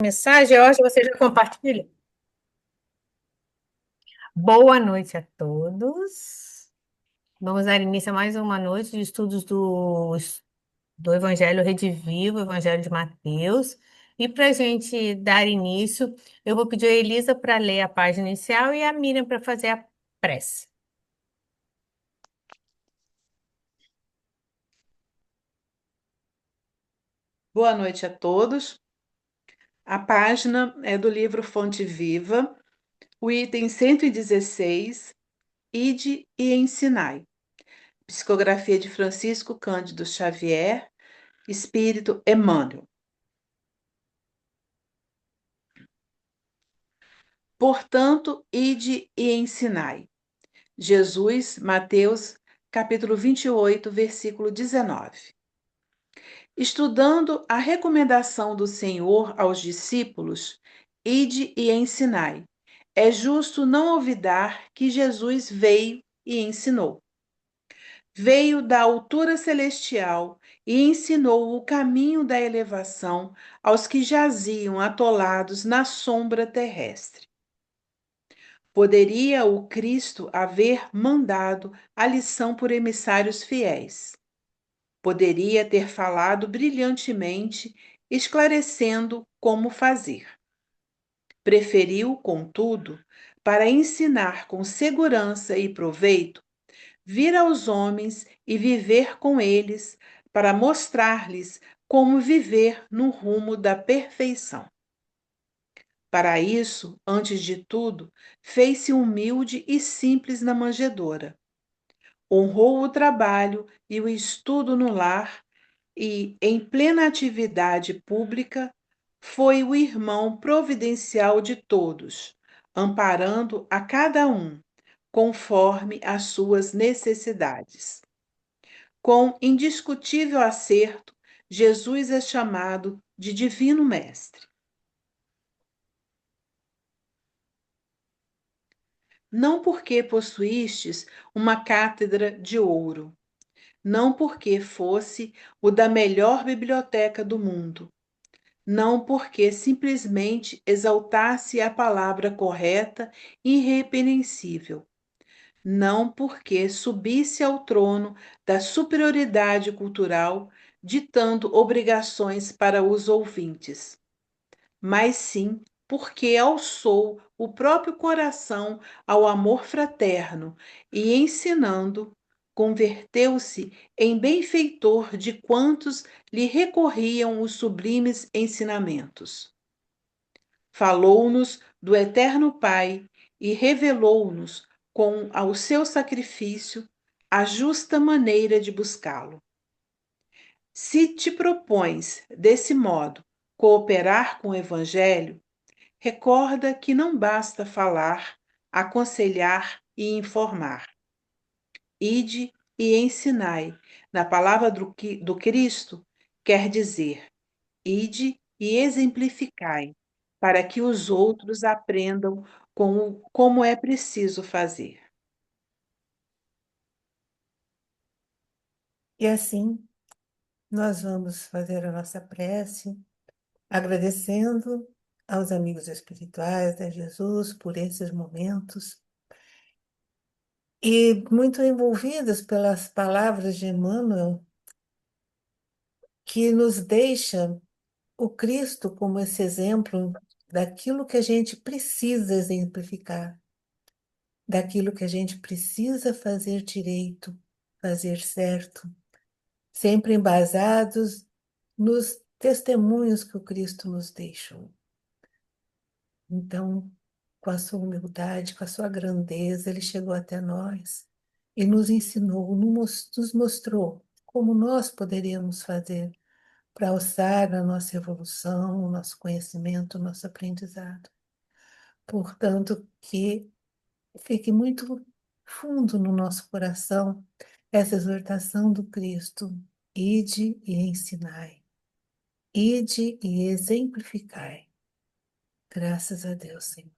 mensagem, eu acho que você já compartilha. Boa noite a todos. Vamos dar início a mais uma noite de estudos do Evangelho Redivivo, Evangelho de Mateus. E para a gente dar início, eu vou pedir a Elisa para ler a página inicial e a Miriam para fazer a prece. Boa noite a todos. A página é do livro Fonte Viva, o item 116, Ide e Ensinai. Psicografia de Francisco Cândido Xavier, Espírito Emmanuel. Portanto, ide e ensinai. Jesus, Mateus, capítulo 28, versículo 19. Estudando a recomendação do Senhor aos discípulos, ide e ensinai. É justo não olvidar que Jesus veio e ensinou. Veio da altura celestial e ensinou o caminho da elevação aos que jaziam atolados na sombra terrestre. Poderia o Cristo haver mandado a lição por emissários fiéis. Poderia ter falado brilhantemente, esclarecendo como fazer. Preferiu, contudo, para ensinar com segurança e proveito, vir aos homens e viver com eles, para mostrar-lhes como viver no rumo da perfeição. Para isso, antes de tudo, fez-se humilde e simples na manjedoura. Honrou o trabalho e o estudo no lar e, em plena atividade pública, foi o irmão providencial de todos, amparando a cada um, conforme as suas necessidades. Com indiscutível acerto, Jesus é chamado de Divino Mestre. Não porque possuístes uma cátedra de ouro, não porque fosse o da melhor biblioteca do mundo, não porque simplesmente exaltasse a palavra correta e irrepreensível, não porque subisse ao trono da superioridade cultural, ditando obrigações para os ouvintes, mas sim porque alçou o próprio coração ao amor fraterno e, ensinando, converteu-se em benfeitor de quantos lhe recorriam os sublimes ensinamentos. Falou-nos do Eterno Pai e revelou-nos, com ao seu sacrifício, a justa maneira de buscá-lo. Se te propões, desse modo, cooperar com o Evangelho, recorda que não basta falar, aconselhar e informar. Ide e ensinai. Na palavra do Cristo, quer dizer, ide e exemplificai, para que os outros aprendam como é preciso fazer. E assim, nós vamos fazer a nossa prece, agradecendo aos amigos espirituais, a Jesus, por esses momentos, e muito envolvidos pelas palavras de Emmanuel, que nos deixa o Cristo como esse exemplo daquilo que a gente precisa exemplificar, daquilo que a gente precisa fazer direito, fazer certo, sempre embasados nos testemunhos que o Cristo nos deixou. Então, com a sua humildade, com a sua grandeza, ele chegou até nós e nos ensinou, nos mostrou como nós poderíamos fazer para alçar a nossa evolução, o nosso conhecimento, o nosso aprendizado. Portanto, que fique muito fundo no nosso coração essa exortação do Cristo: ide e ensinai, ide e exemplificai. Graças a Deus, Senhor.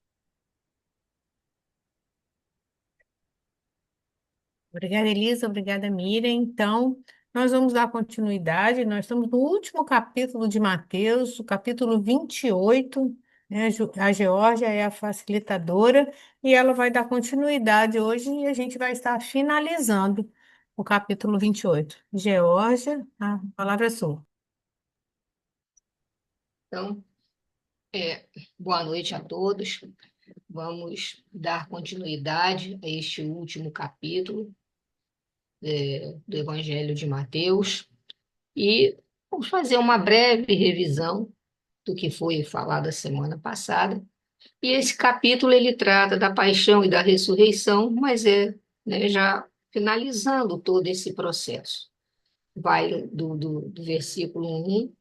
Obrigada, Elisa. Obrigada, Miriam. Então, Nós vamos dar continuidade, nós estamos no último capítulo de Mateus, o capítulo 28, né? A Geórgia é a facilitadora e ela vai dar continuidade hoje e a gente vai estar finalizando o capítulo 28. Geórgia, a palavra é sua. Então, boa noite a todos. Vamos dar continuidade a este último capítulo do Evangelho de Mateus e vamos fazer uma breve revisão do que foi falado a semana passada. E esse capítulo ele trata da paixão e da ressurreição, mas né, já finalizando todo esse processo. Vai do versículo 1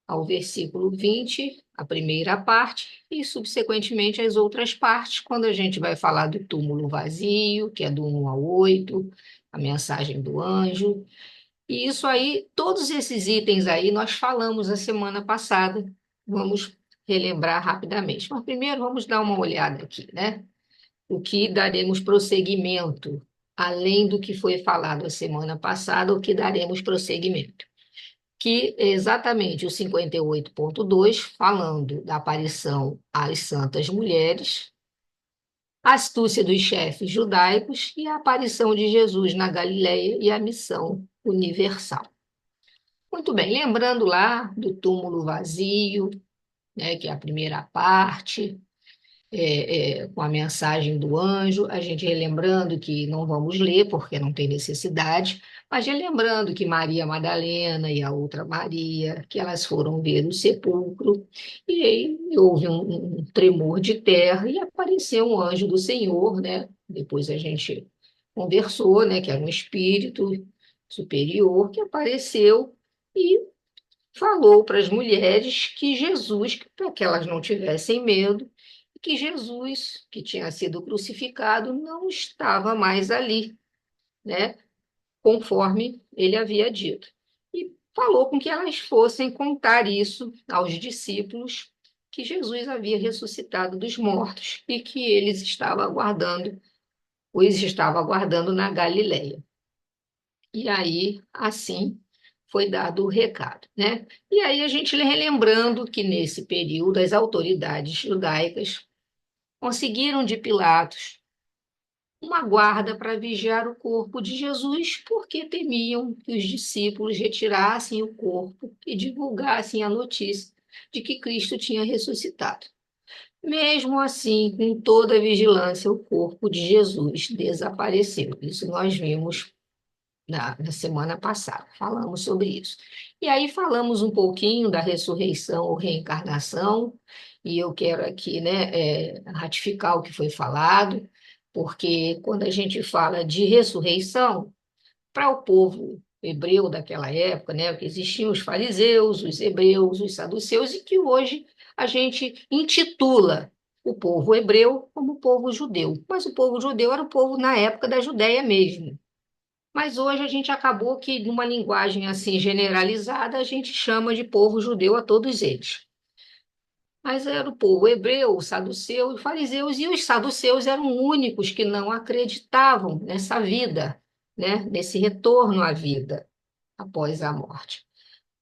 ao versículo 20, a primeira parte, e subsequentemente as outras partes, quando a gente vai falar do túmulo vazio, que é do 1 ao 8, a mensagem do anjo. E isso aí, todos esses itens aí nós falamos a semana passada, vamos relembrar rapidamente. Mas primeiro vamos dar uma olhada aqui, né? O que daremos prosseguimento, além do que foi falado a semana passada, o que daremos prosseguimento que é exatamente o 58.2, falando da aparição às santas mulheres, a astúcia dos chefes judaicos e a aparição de Jesus na Galileia e a missão universal. Muito bem, lembrando lá do túmulo vazio, né, que é a primeira parte, com a mensagem do anjo, a gente relembrando que não vamos ler, porque não tem necessidade, mas relembrando que Maria Madalena e a outra Maria, que elas foram ver o sepulcro, e aí houve um tremor de terra e apareceu um anjo do Senhor, né? Depois a gente conversou, né, que era um espírito superior que apareceu e falou para as mulheres que Jesus, para que elas não tivessem medo, que Jesus, que tinha sido crucificado, não estava mais ali, né? Conforme ele havia dito. E falou com que elas fossem contar isso aos discípulos, que Jesus havia ressuscitado dos mortos e que os estava aguardando na Galileia. E aí, assim, foi dado o recado, né? E aí a gente relembrando que nesse período as autoridades judaicas conseguiram de Pilatos uma guarda para vigiar o corpo de Jesus, porque temiam que os discípulos retirassem o corpo e divulgassem a notícia de que Cristo tinha ressuscitado. Mesmo assim, com toda a vigilância, o corpo de Jesus desapareceu. Isso nós vimos na semana passada, falamos sobre isso. E aí falamos um pouquinho da ressurreição ou reencarnação, e eu quero aqui, né, ratificar o que foi falado, porque quando a gente fala de ressurreição, para o povo hebreu daquela época, né, que existiam os fariseus, os hebreus, os saduceus, e que hoje a gente intitula o povo hebreu como povo judeu. Mas o povo judeu era o povo na época da Judéia mesmo. Mas hoje a gente acabou que, numa linguagem assim generalizada, a gente chama de povo judeu a todos eles. Mas era o povo hebreu, o saduceu, os fariseus, e os saduceus eram únicos que não acreditavam nessa vida, né? Nesse retorno à vida após a morte.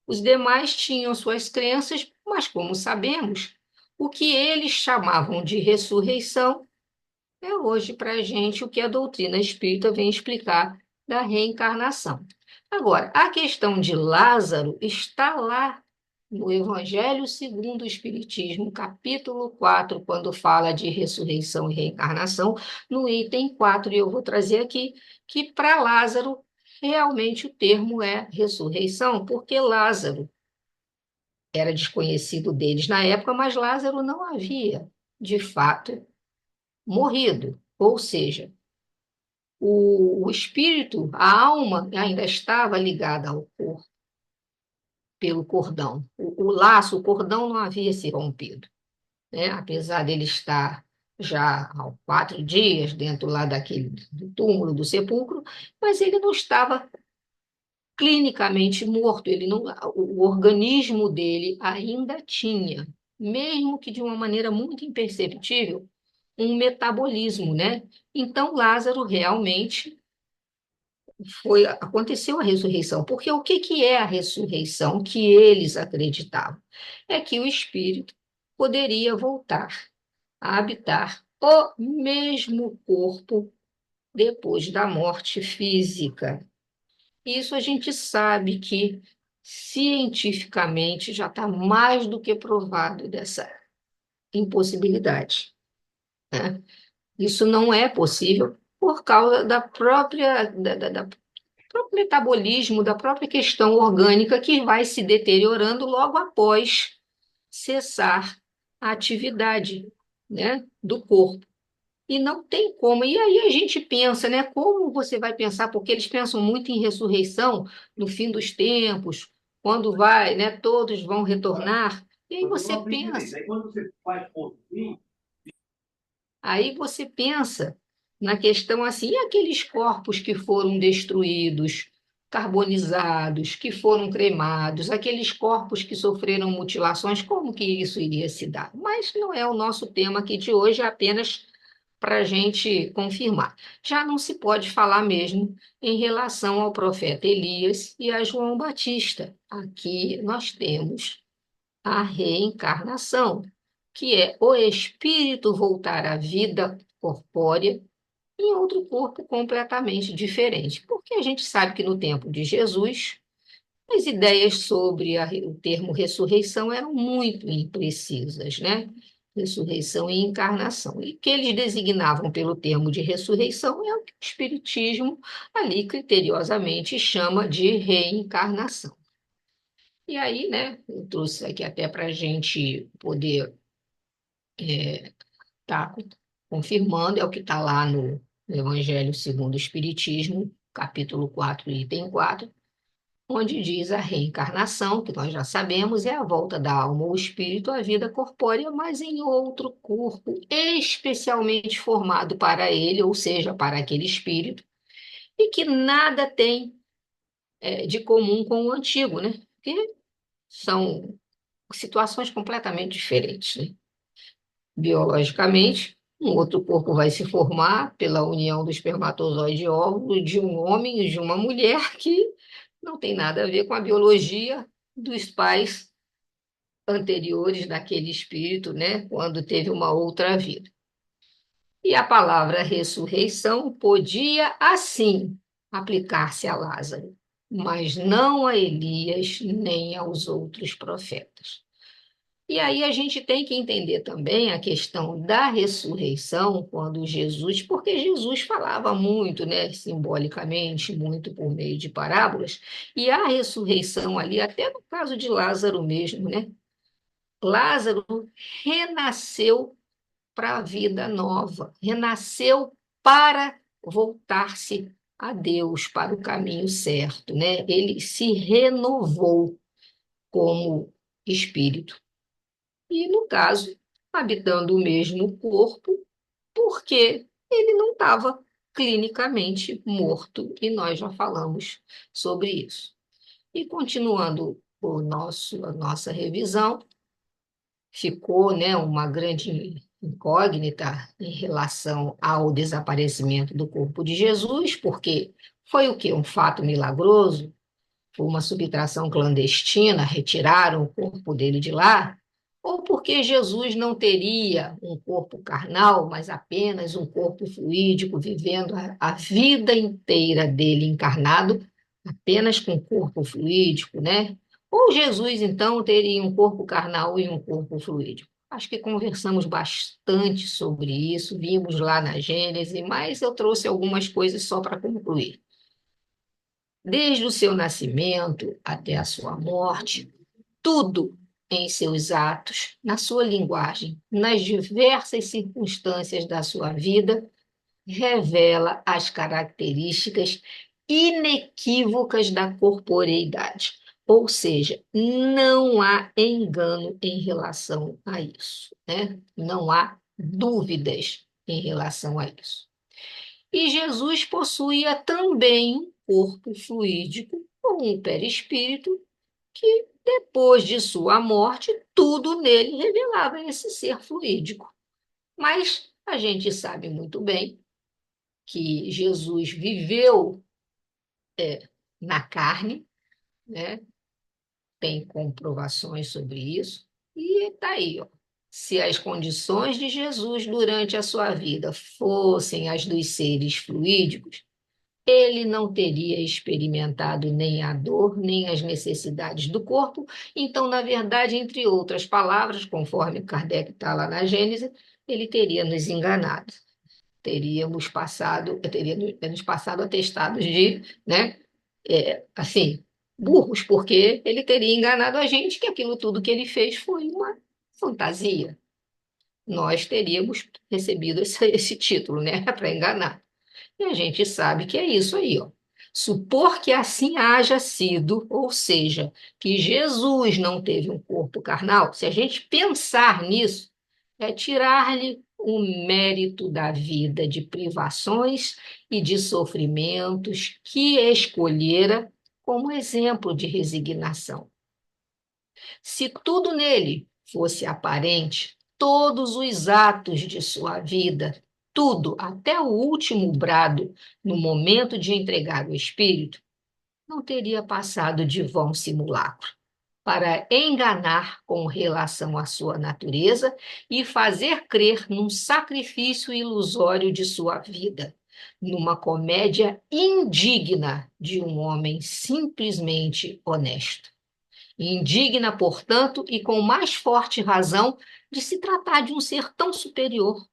Os demais tinham suas crenças, mas, como sabemos, o que eles chamavam de ressurreição é hoje para a gente o que a doutrina espírita vem explicar da reencarnação. Agora, a questão de Lázaro está lá no Evangelho segundo o Espiritismo, capítulo 4, quando fala de ressurreição e reencarnação, no item 4, e eu vou trazer aqui, que para Lázaro, realmente o termo é ressurreição, porque Lázaro era desconhecido deles na época, mas Lázaro não havia, de fato, morrido. Ou seja, o espírito, a alma ainda estava ligada ao corpo pelo cordão. O laço, o cordão não havia se rompido, né? Apesar dele estar já há 4 dias dentro lá daquele do túmulo, do sepulcro, mas ele não estava clinicamente morto, ele não, o organismo dele ainda tinha, mesmo que de uma maneira muito imperceptível, um metabolismo, né? Então Lázaro realmente aconteceu a ressurreição. Porque o que que é a ressurreição que eles acreditavam? É que o espírito poderia voltar a habitar o mesmo corpo depois da morte física. Isso a gente sabe que cientificamente já está mais do que provado dessa impossibilidade, né? Isso não é possível por causa da próprio metabolismo, da própria questão orgânica que vai se deteriorando logo após cessar a atividade, né, do corpo. E não tem como. E aí a gente pensa, né? Como você vai pensar? Porque eles pensam muito em ressurreição no fim dos tempos, quando vai, né? Todos vão retornar. E aí você pensa na questão assim, e aqueles corpos que foram destruídos, carbonizados, que foram cremados, aqueles corpos que sofreram mutilações, como que isso iria se dar? Mas não é o nosso tema aqui de hoje, é apenas para a gente confirmar. Já não se pode falar mesmo em relação ao profeta Elias e a João Batista. Aqui nós temos a reencarnação, que é o espírito voltar à vida corpórea em outro corpo completamente diferente. Porque a gente sabe que no tempo de Jesus, as ideias sobre o termo ressurreição eram muito imprecisas, né? Ressurreição e encarnação. E o que eles designavam pelo termo de ressurreição é o que o Espiritismo ali criteriosamente chama de reencarnação. E aí, né, eu trouxe aqui até para a gente poder estar confirmando, é o que está lá no Evangelho segundo o Espiritismo, capítulo 4, item 4, onde diz a reencarnação, que nós já sabemos, é a volta da alma ou espírito à vida corpórea, mas em outro corpo, especialmente formado para ele, ou seja, para aquele espírito, e que nada tem de comum com o antigo, né? Porque são situações completamente diferentes, né? Biologicamente, um outro corpo vai se formar pela união do espermatozoide e óvulo de um homem e de uma mulher que não tem nada a ver com a biologia dos pais anteriores daquele espírito, né, quando teve uma outra vida. E a palavra ressurreição podia, assim, aplicar-se a Lázaro, mas não a Elias nem aos outros profetas. E aí a gente tem que entender também a questão da ressurreição quando Jesus, porque Jesus falava muito, né, simbolicamente, muito por meio de parábolas, e a ressurreição ali, até no caso de Lázaro mesmo, né? Lázaro renasceu para a vida nova, renasceu para voltar-se a Deus, para o caminho certo, né? Ele se renovou como espírito. E, no caso, habitando o mesmo corpo, porque ele não estava clinicamente morto, e nós já falamos sobre isso. E continuando a nossa revisão, ficou, né, uma grande incógnita em relação ao desaparecimento do corpo de Jesus, porque foi o quê? Um fato milagroso? Foi uma subtração clandestina, retiraram o corpo dele de lá? Ou porque Jesus não teria um corpo carnal, mas apenas um corpo fluídico, vivendo a vida inteira dele encarnado, apenas com corpo fluídico, né? Ou Jesus, então, teria um corpo carnal e um corpo fluídico? Acho que conversamos bastante sobre isso, vimos lá na Gênese, mas eu trouxe algumas coisas só para concluir. Desde o seu nascimento até a sua morte, tudo em seus atos, na sua linguagem, nas diversas circunstâncias da sua vida, revela as características inequívocas da corporeidade. Ou seja, não há engano em relação a isso, né? Não há dúvidas em relação a isso. E Jesus possuía também um corpo fluídico, ou um perispírito, que depois de sua morte, tudo nele revelava esse ser fluídico. Mas a gente sabe muito bem que Jesus viveu na carne, né? Tem comprovações sobre isso. E está aí, ó. Se as condições de Jesus durante a sua vida fossem as dos seres fluídicos, ele não teria experimentado nem a dor, nem as necessidades do corpo. Então, na verdade, entre outras palavras, conforme Kardec está lá na Gênese, ele teria nos enganado. Teria nos passado atestados de, né, assim, burros, porque ele teria enganado a gente que aquilo tudo que ele fez foi uma fantasia. Nós teríamos recebido esse título, né, para enganar. E a gente sabe que é isso aí, ó. Supor que assim haja sido, ou seja, que Jesus não teve um corpo carnal, se a gente pensar nisso, é tirar-lhe o mérito da vida de privações e de sofrimentos que escolhera como exemplo de resignação. Se tudo nele fosse aparente, todos os atos de sua vida, tudo, até o último brado, no momento de entregar o espírito, não teria passado de vão simulacro, para enganar com relação à sua natureza e fazer crer num sacrifício ilusório de sua vida, numa comédia indigna de um homem simplesmente honesto. Indigna, portanto, e com mais forte razão, de se tratar de um ser tão superior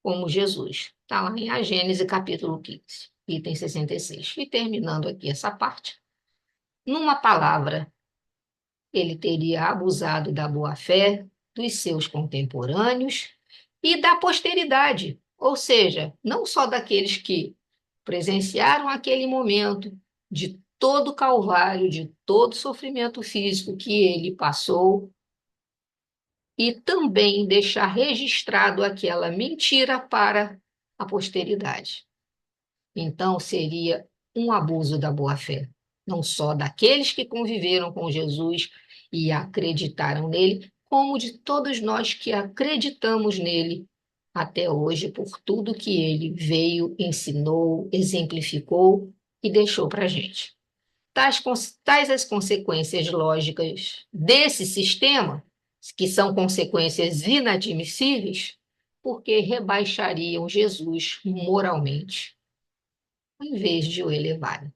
como Jesus. Está lá em A Gênese, capítulo 15, item 66. E terminando aqui essa parte, numa palavra, ele teria abusado da boa-fé dos seus contemporâneos e da posteridade, ou seja, não só daqueles que presenciaram aquele momento de todo o calvário, de todo o sofrimento físico que ele passou, e também deixar registrado aquela mentira para a posteridade. Então, seria um abuso da boa-fé, não só daqueles que conviveram com Jesus e acreditaram nele, como de todos nós que acreditamos nele até hoje, por tudo que ele veio, ensinou, exemplificou e deixou para a gente. Tais as consequências lógicas desse sistema, que são consequências inadmissíveis, porque rebaixariam Jesus moralmente, em vez de o elevarem.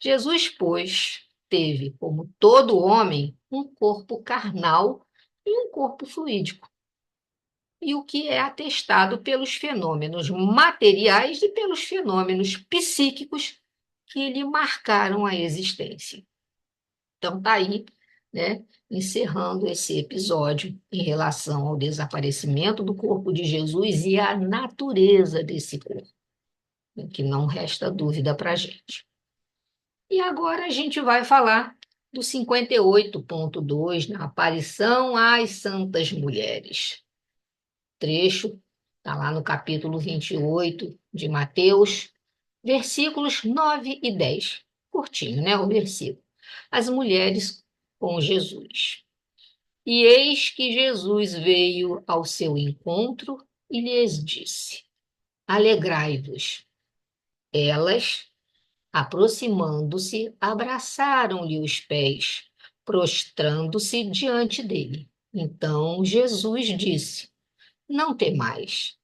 Jesus, pois, teve, como todo homem, um corpo carnal e um corpo fluídico, e o que é atestado pelos fenômenos materiais e pelos fenômenos psíquicos que lhe marcaram a existência. Então, está aí, né, encerrando esse episódio em relação ao desaparecimento do corpo de Jesus e à natureza desse corpo, né, que não resta dúvida para a gente. E agora a gente vai falar do 58.2, na aparição às santas mulheres. Trecho está lá no capítulo 28 de Mateus, versículos 9 e 10. Curtinho, né, o versículo. As mulheres com Jesus. E eis que Jesus veio ao seu encontro e lhes disse: Alegrai-vos. Elas, aproximando-se, abraçaram-lhe os pés, prostrando-se diante dele. Então Jesus disse: Não temais.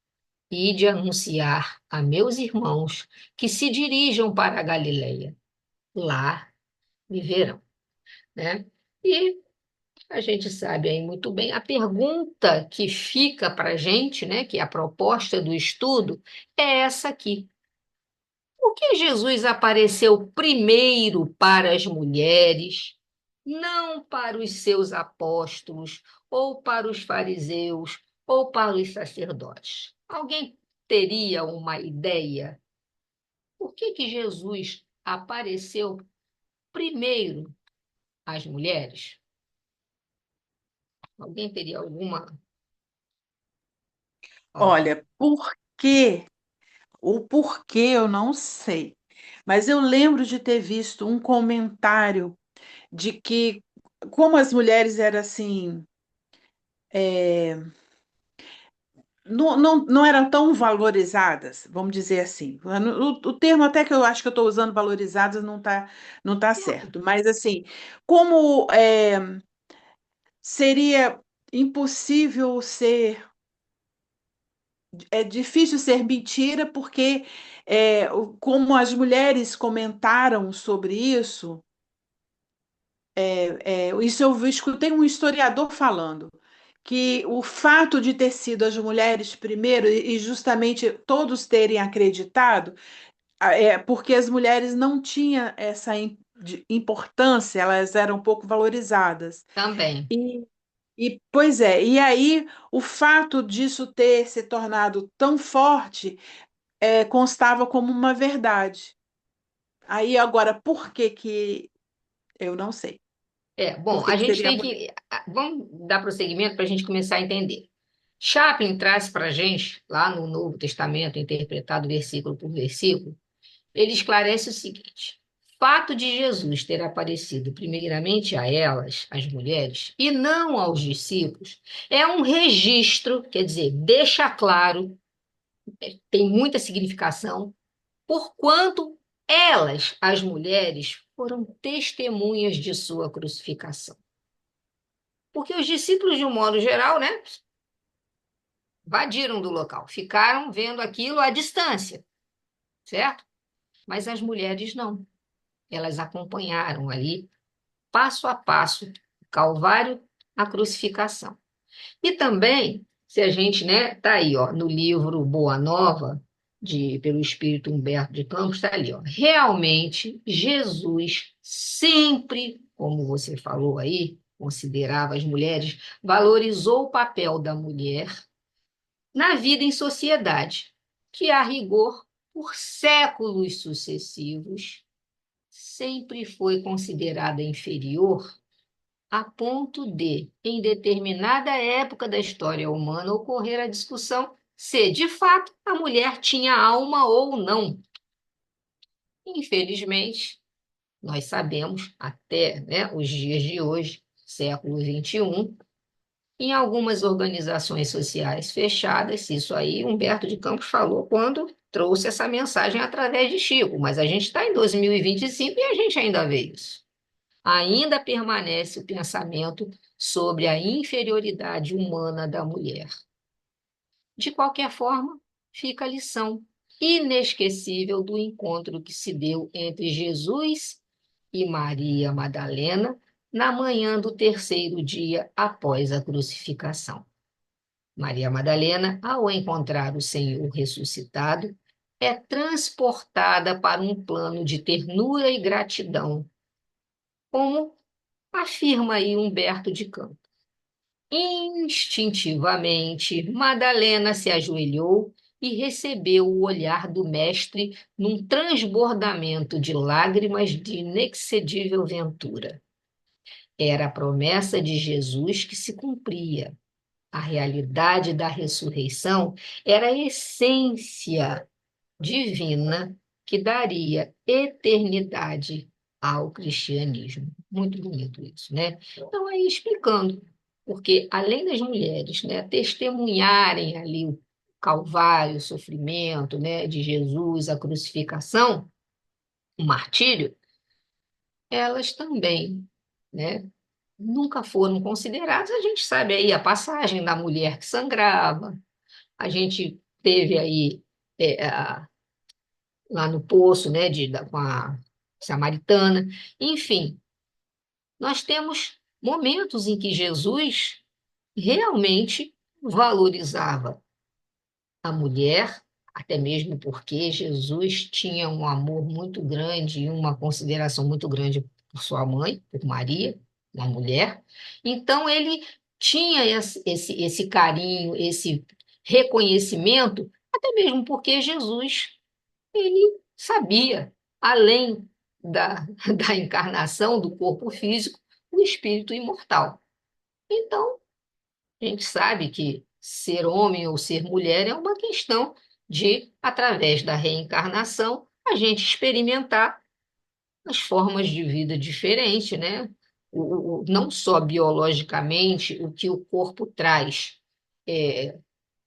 Ide anunciar a meus irmãos que se dirijam para a Galileia. Lá viverão, né? E a gente sabe aí muito bem, a pergunta que fica para a gente, né, que é a proposta do estudo, é essa aqui. Por que Jesus apareceu primeiro para as mulheres, não para os seus apóstolos, ou para os fariseus, ou para os sacerdotes? Alguém teria uma ideia? Por que Jesus apareceu primeiro às mulheres? Alguém teria alguma? Olha, por quê? O porquê eu não sei, mas eu lembro de ter visto um comentário de que, como as mulheres eram assim, é, não eram tão valorizadas, vamos dizer assim. O termo até que eu acho que eu estou usando valorizadas não tá certo, mas assim, como seria impossível ser, é difícil ser mentira, porque como as mulheres comentaram sobre isso, isso eu escutei um historiador falando, que o fato de ter sido as mulheres primeiro e justamente todos terem acreditado, porque as mulheres não tinham essa importância, elas eram um pouco valorizadas. Também. Pois é, e aí o fato disso ter se tornado tão forte constava como uma verdade. Aí agora, por que que eu não sei? Por Bom, que a que gente seria a tem mulher? que. Vamos dar prosseguimento para a gente começar a entender. Chaplin traz para a gente, lá no Novo Testamento, interpretado versículo por versículo, ele esclarece o seguinte: fato de Jesus ter aparecido primeiramente a elas, as mulheres, e não aos discípulos, é um registro, quer dizer, deixa claro, tem muita significação, porquanto elas, as mulheres, foram testemunhas de sua crucificação. Porque os discípulos, de um modo geral, né, invadiram do local, ficaram vendo aquilo à distância, certo? Mas as mulheres não. Elas acompanharam ali, passo a passo, o Calvário, a crucificação. E também, se a gente, né, tá aí, ó, no livro Boa Nova, pelo Espírito Humberto de Campos, está ali, ó. Realmente, Jesus sempre, como você falou aí, considerava as mulheres, valorizou o papel da mulher na vida em sociedade, que, a rigor, por séculos sucessivos, sempre foi considerada inferior a ponto de, em determinada época da história humana, ocorrer a discussão se, de fato, a mulher tinha alma ou não. Infelizmente, nós sabemos, até, né, os dias de hoje, século XXI, em algumas organizações sociais fechadas, isso aí Humberto de Campos falou quando trouxe essa mensagem através de Chico, mas a gente está em 2025 e a gente ainda vê isso. Ainda permanece o pensamento sobre a inferioridade humana da mulher. De qualquer forma, fica a lição inesquecível do encontro que se deu entre Jesus e Maria Madalena na manhã do terceiro dia após a crucificação. Maria Madalena, ao encontrar o Senhor ressuscitado, é transportada para um plano de ternura e gratidão, como afirma aí Humberto de Campos. Instintivamente, Madalena se ajoelhou e recebeu o olhar do mestre num transbordamento de lágrimas de inexcedível ventura. Era a promessa de Jesus que se cumpria. A realidade da ressurreição era a essência divina que daria eternidade ao cristianismo. Muito bonito isso, né? Então, aí explicando, porque além das mulheres, né, testemunharem ali o Calvário, o sofrimento, né, de Jesus, a crucificação, o martírio, elas também, né, nunca foram consideradas. A gente sabe aí a passagem da mulher que sangrava, a gente teve aí lá no poço, né, com a samaritana. Enfim, nós temos momentos em que Jesus realmente valorizava a mulher, até mesmo porque Jesus tinha um amor muito grande e uma consideração muito grande por sua mãe, por Maria, uma mulher. Então, ele tinha esse carinho, esse reconhecimento, até mesmo porque Jesus ele sabia, além da, da encarnação do corpo físico, o espírito imortal. Então, a gente sabe que ser homem ou ser mulher é uma questão de, através da reencarnação, a gente experimentar as formas de vida diferentes, né? Não só biologicamente, o que o corpo traz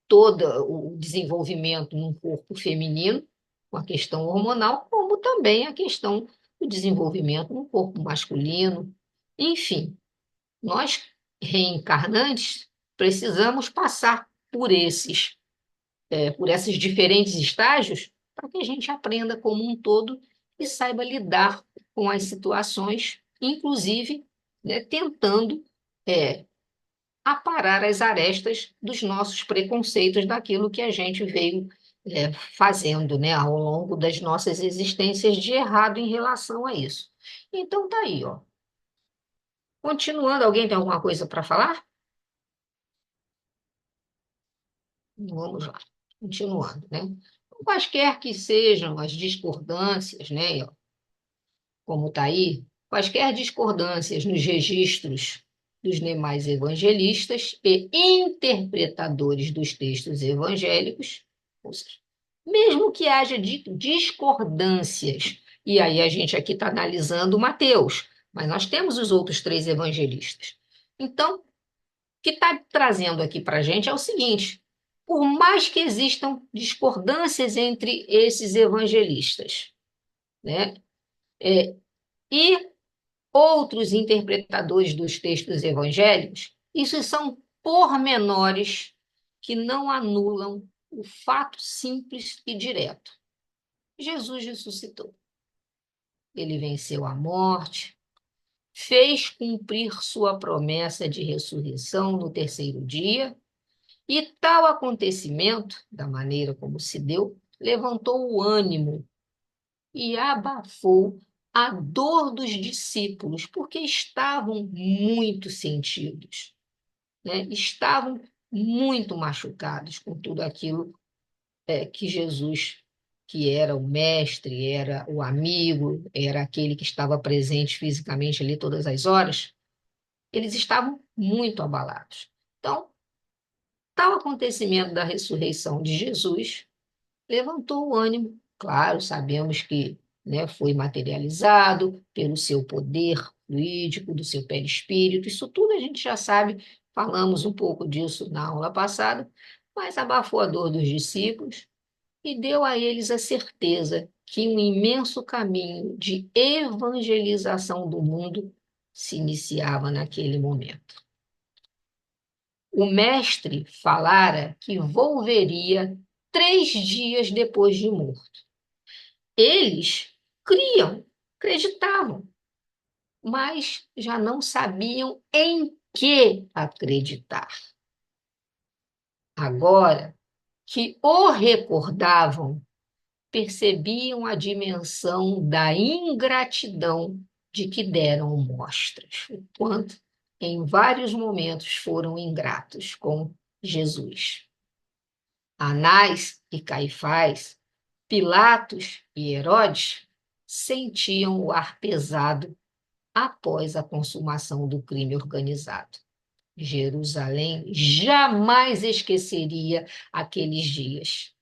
todo o desenvolvimento num corpo feminino, com a questão hormonal, como também a questão do desenvolvimento no corpo masculino. Enfim, nós reencarnantes precisamos passar por esses diferentes estágios para que a gente aprenda como um todo e saiba lidar com as situações, inclusive, né, tentando é, aparar as arestas dos nossos preconceitos, daquilo que a gente veio fazendo, né, ao longo das nossas existências de errado em relação a isso. Então tá aí, ó. Continuando, alguém tem alguma coisa para falar? Vamos lá, continuando, né? Quaisquer que sejam as discordâncias, né, como está aí, quaisquer discordâncias nos registros dos demais evangelistas e interpretadores dos textos evangélicos, ou seja, mesmo que haja discordâncias, e aí a gente aqui está analisando Mateus, mas nós temos os outros três evangelistas. Então, o que está trazendo aqui para a gente é o seguinte: por mais que existam discordâncias entre esses evangelistas, né, e outros interpretadores dos textos evangélicos, isso são pormenores que não anulam o fato simples e direto. Jesus ressuscitou. Ele venceu a morte, fez cumprir sua promessa de ressurreição no terceiro dia, e tal acontecimento, da maneira como se deu, levantou o ânimo e abafou a dor dos discípulos, porque estavam muito sentidos, né? Estavam muito machucados com tudo aquilo que Jesus, que era o mestre, era o amigo, era aquele que estava presente fisicamente ali todas as horas, eles estavam muito abalados. Então, tal acontecimento da ressurreição de Jesus levantou o ânimo. Claro, sabemos que, né, foi materializado pelo seu poder fluídico, do seu perispírito, isso tudo a gente já sabe, falamos um pouco disso na aula passada, mas abafou a dor dos discípulos e deu a eles a certeza que um imenso caminho de evangelização do mundo se iniciava naquele momento. O mestre falara que volveria 3 dias depois de morto. Eles criam, acreditavam, mas já não sabiam em que acreditar. Agora que o recordavam, percebiam a dimensão da ingratidão de que deram mostras, o quanto em vários momentos foram ingratos com Jesus. Anás e Caifás, Pilatos e Herodes sentiam o ar pesado após a consumação do crime organizado. Jerusalém jamais esqueceria aqueles dias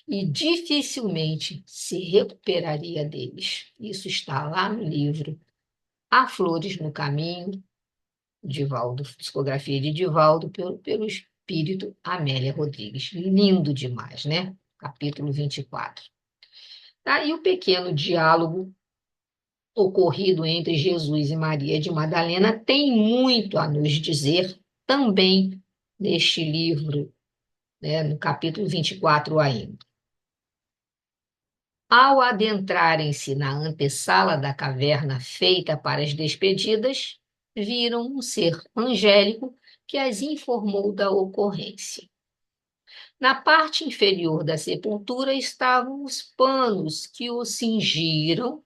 e dificilmente se recuperaria deles. Isso está lá no livro Há Flores no Caminho, Divaldo, psicografia de Divaldo, pelo espírito Amélia Rodrigues. Lindo demais, né? Capítulo 24. Tá? E o pequeno diálogo ocorrido entre Jesus e Maria de Madalena tem muito a nos dizer também neste livro, né, no capítulo 24 ainda. Ao adentrarem-se na antessala da caverna feita para as despedidas, viram um ser angélico que as informou da ocorrência. Na parte inferior da sepultura estavam os panos que o cingiram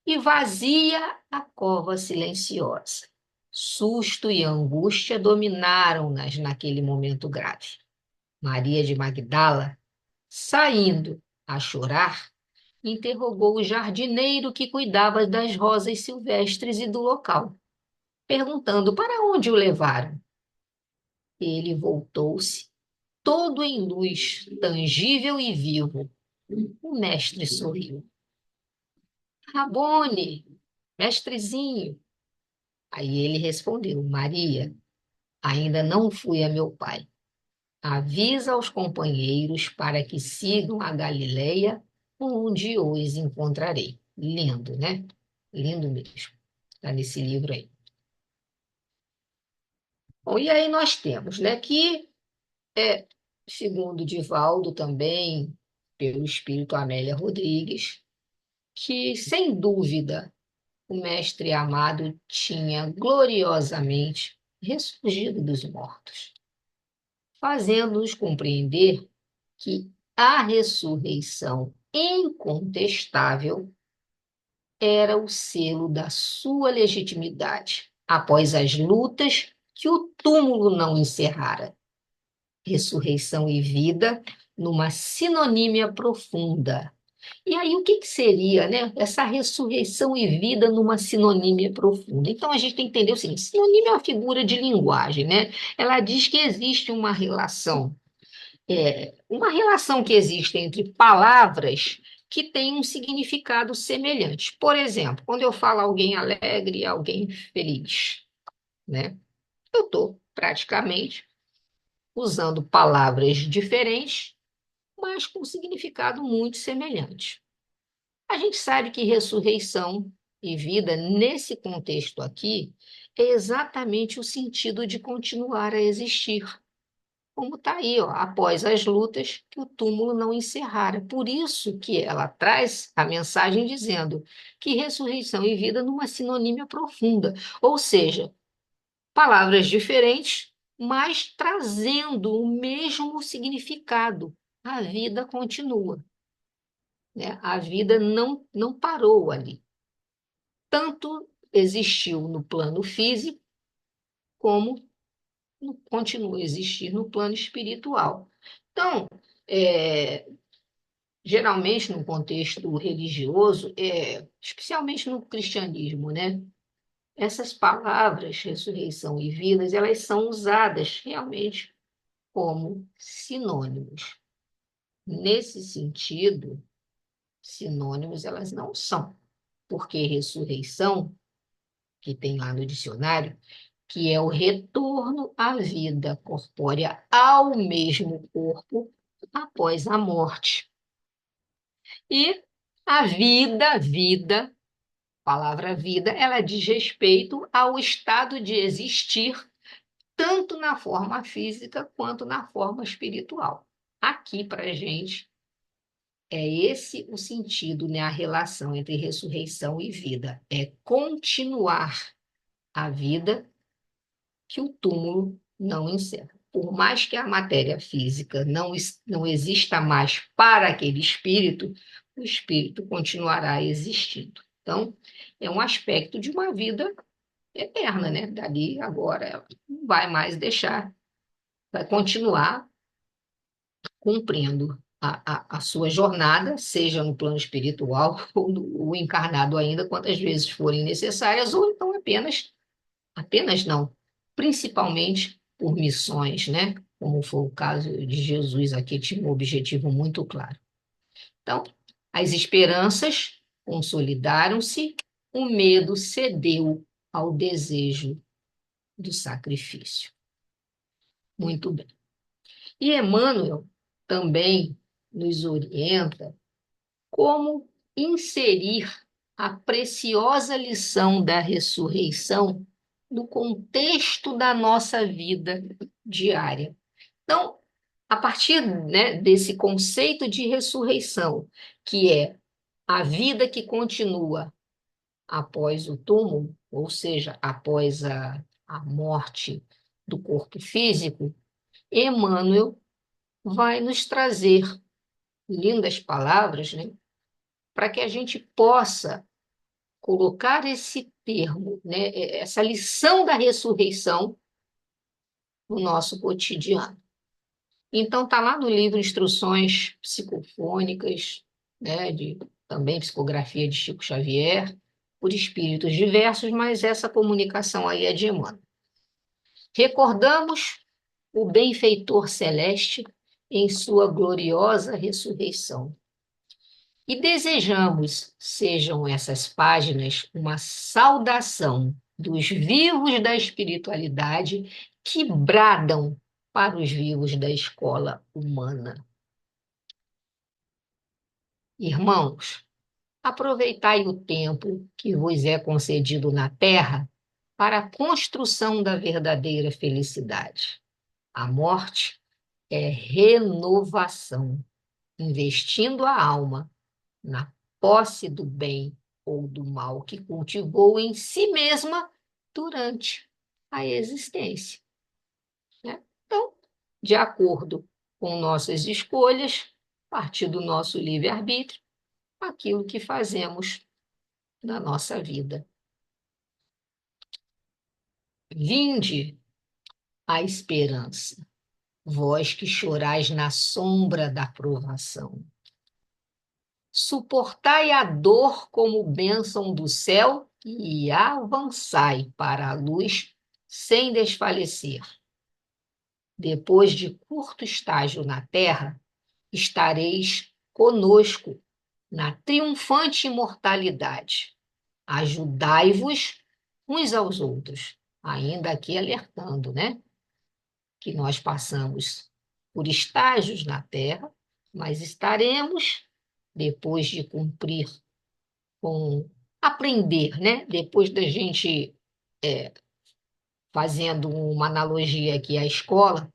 e vazia a cova silenciosa. Susto e angústia dominaram-nas naquele momento grave. Maria de Magdala, saindo a chorar, interrogou o jardineiro que cuidava das rosas silvestres e do local, perguntando para onde o levaram. Ele voltou-se, todo em luz, tangível e vivo. O mestre sorriu. Rabone, mestrezinho. Aí ele respondeu: Maria, ainda não fui a meu pai. avisa aos companheiros para que sigam a Galileia, onde os encontrarei. Lindo, né? Lindo mesmo. Está nesse livro aí. Bom, e aí nós temos, né, que, segundo Divaldo também, pelo espírito Amélia Rodrigues, que, sem dúvida, o mestre amado tinha gloriosamente ressurgido dos mortos, fazendo-nos compreender que a ressurreição incontestável era o selo da sua legitimidade, após as lutas que o túmulo não encerrara. Ressurreição e vida numa sinonímia profunda. E aí, o que seria, né, essa ressurreição e vida numa sinonímia profunda? Então, a gente tem que entender o seguinte: sinonímia é uma figura de linguagem, né? Ela diz que existe uma relação que existe entre palavras que têm um significado semelhante. Por exemplo, quando eu falo alguém alegre e alguém feliz, né? Eu estou praticamente usando palavras diferentes, mas com significado muito semelhante. A gente sabe que ressurreição e vida, nesse contexto aqui, é exatamente o sentido de continuar a existir. Como está aí, ó, após as lutas que o túmulo não encerrara. Por isso que ela traz a mensagem dizendo que ressurreição e vida numa sinonímia profunda, ou seja, palavras diferentes, mas trazendo o mesmo significado. A vida continua, né? A vida não parou ali. Tanto existiu no plano físico, como continua a existir no plano espiritual. Então, é, geralmente no contexto religioso, especialmente no cristianismo, né? Essas palavras, ressurreição e vidas, elas são usadas realmente como sinônimos. Nesse sentido, sinônimos elas não são, porque ressurreição, que tem lá no dicionário, que é o retorno à vida corpórea ao mesmo corpo após a morte. E a palavra vida, ela diz respeito ao estado de existir, tanto na forma física quanto na forma espiritual. Aqui, para a gente, é esse o sentido, né? A relação entre ressurreição e vida. É continuar a vida que o túmulo não encerra. Por mais que a matéria física não exista mais para aquele espírito, o espírito continuará existindo. Então, é um aspecto de uma vida eterna, né? Dali, agora, ela não vai mais deixar, vai continuar cumprindo a sua jornada, seja no plano espiritual ou encarnado ainda, quantas vezes forem necessárias, ou então apenas não, principalmente por missões, né? Como foi o caso de Jesus aqui, tinha um objetivo muito claro. Então, as esperanças consolidaram-se, o medo cedeu ao desejo do sacrifício. Muito bem. E Emmanuel também nos orienta como inserir a preciosa lição da ressurreição no contexto da nossa vida diária. Então, a partir, né, desse conceito de ressurreição, que é a vida que continua após o túmulo, ou seja, após a morte do corpo físico, Emmanuel vai nos trazer lindas palavras, né, para que a gente possa colocar esse termo, né, essa lição da ressurreição no nosso cotidiano. Então, está lá no livro Instruções Psicofônicas, né, também psicografia de Chico Xavier, por espíritos diversos, mas essa comunicação aí é de Emmanuel. Recordamos o benfeitor celeste em sua gloriosa ressurreição. E desejamos sejam essas páginas uma saudação dos vivos da espiritualidade que bradam para os vivos da escola humana. Irmãos, aproveitai o tempo que vos é concedido na terra para a construção da verdadeira felicidade. A morte é renovação, investindo a alma na posse do bem ou do mal que cultivou em si mesma durante a existência, né? Então, de acordo com nossas escolhas, a partir do nosso livre-arbítrio, aquilo que fazemos na nossa vida. Vinde a esperança, vós que chorais na sombra da provação. Suportai a dor como bênção do céu e avançai para a luz sem desfalecer. Depois de curto estágio na terra, estareis conosco na triunfante imortalidade. Ajudai-vos uns aos outros, ainda aqui alertando, né? Que nós passamos por estágios na terra, mas estaremos, depois de cumprir com aprender, né? Depois da gente, fazendo uma analogia aqui à escola,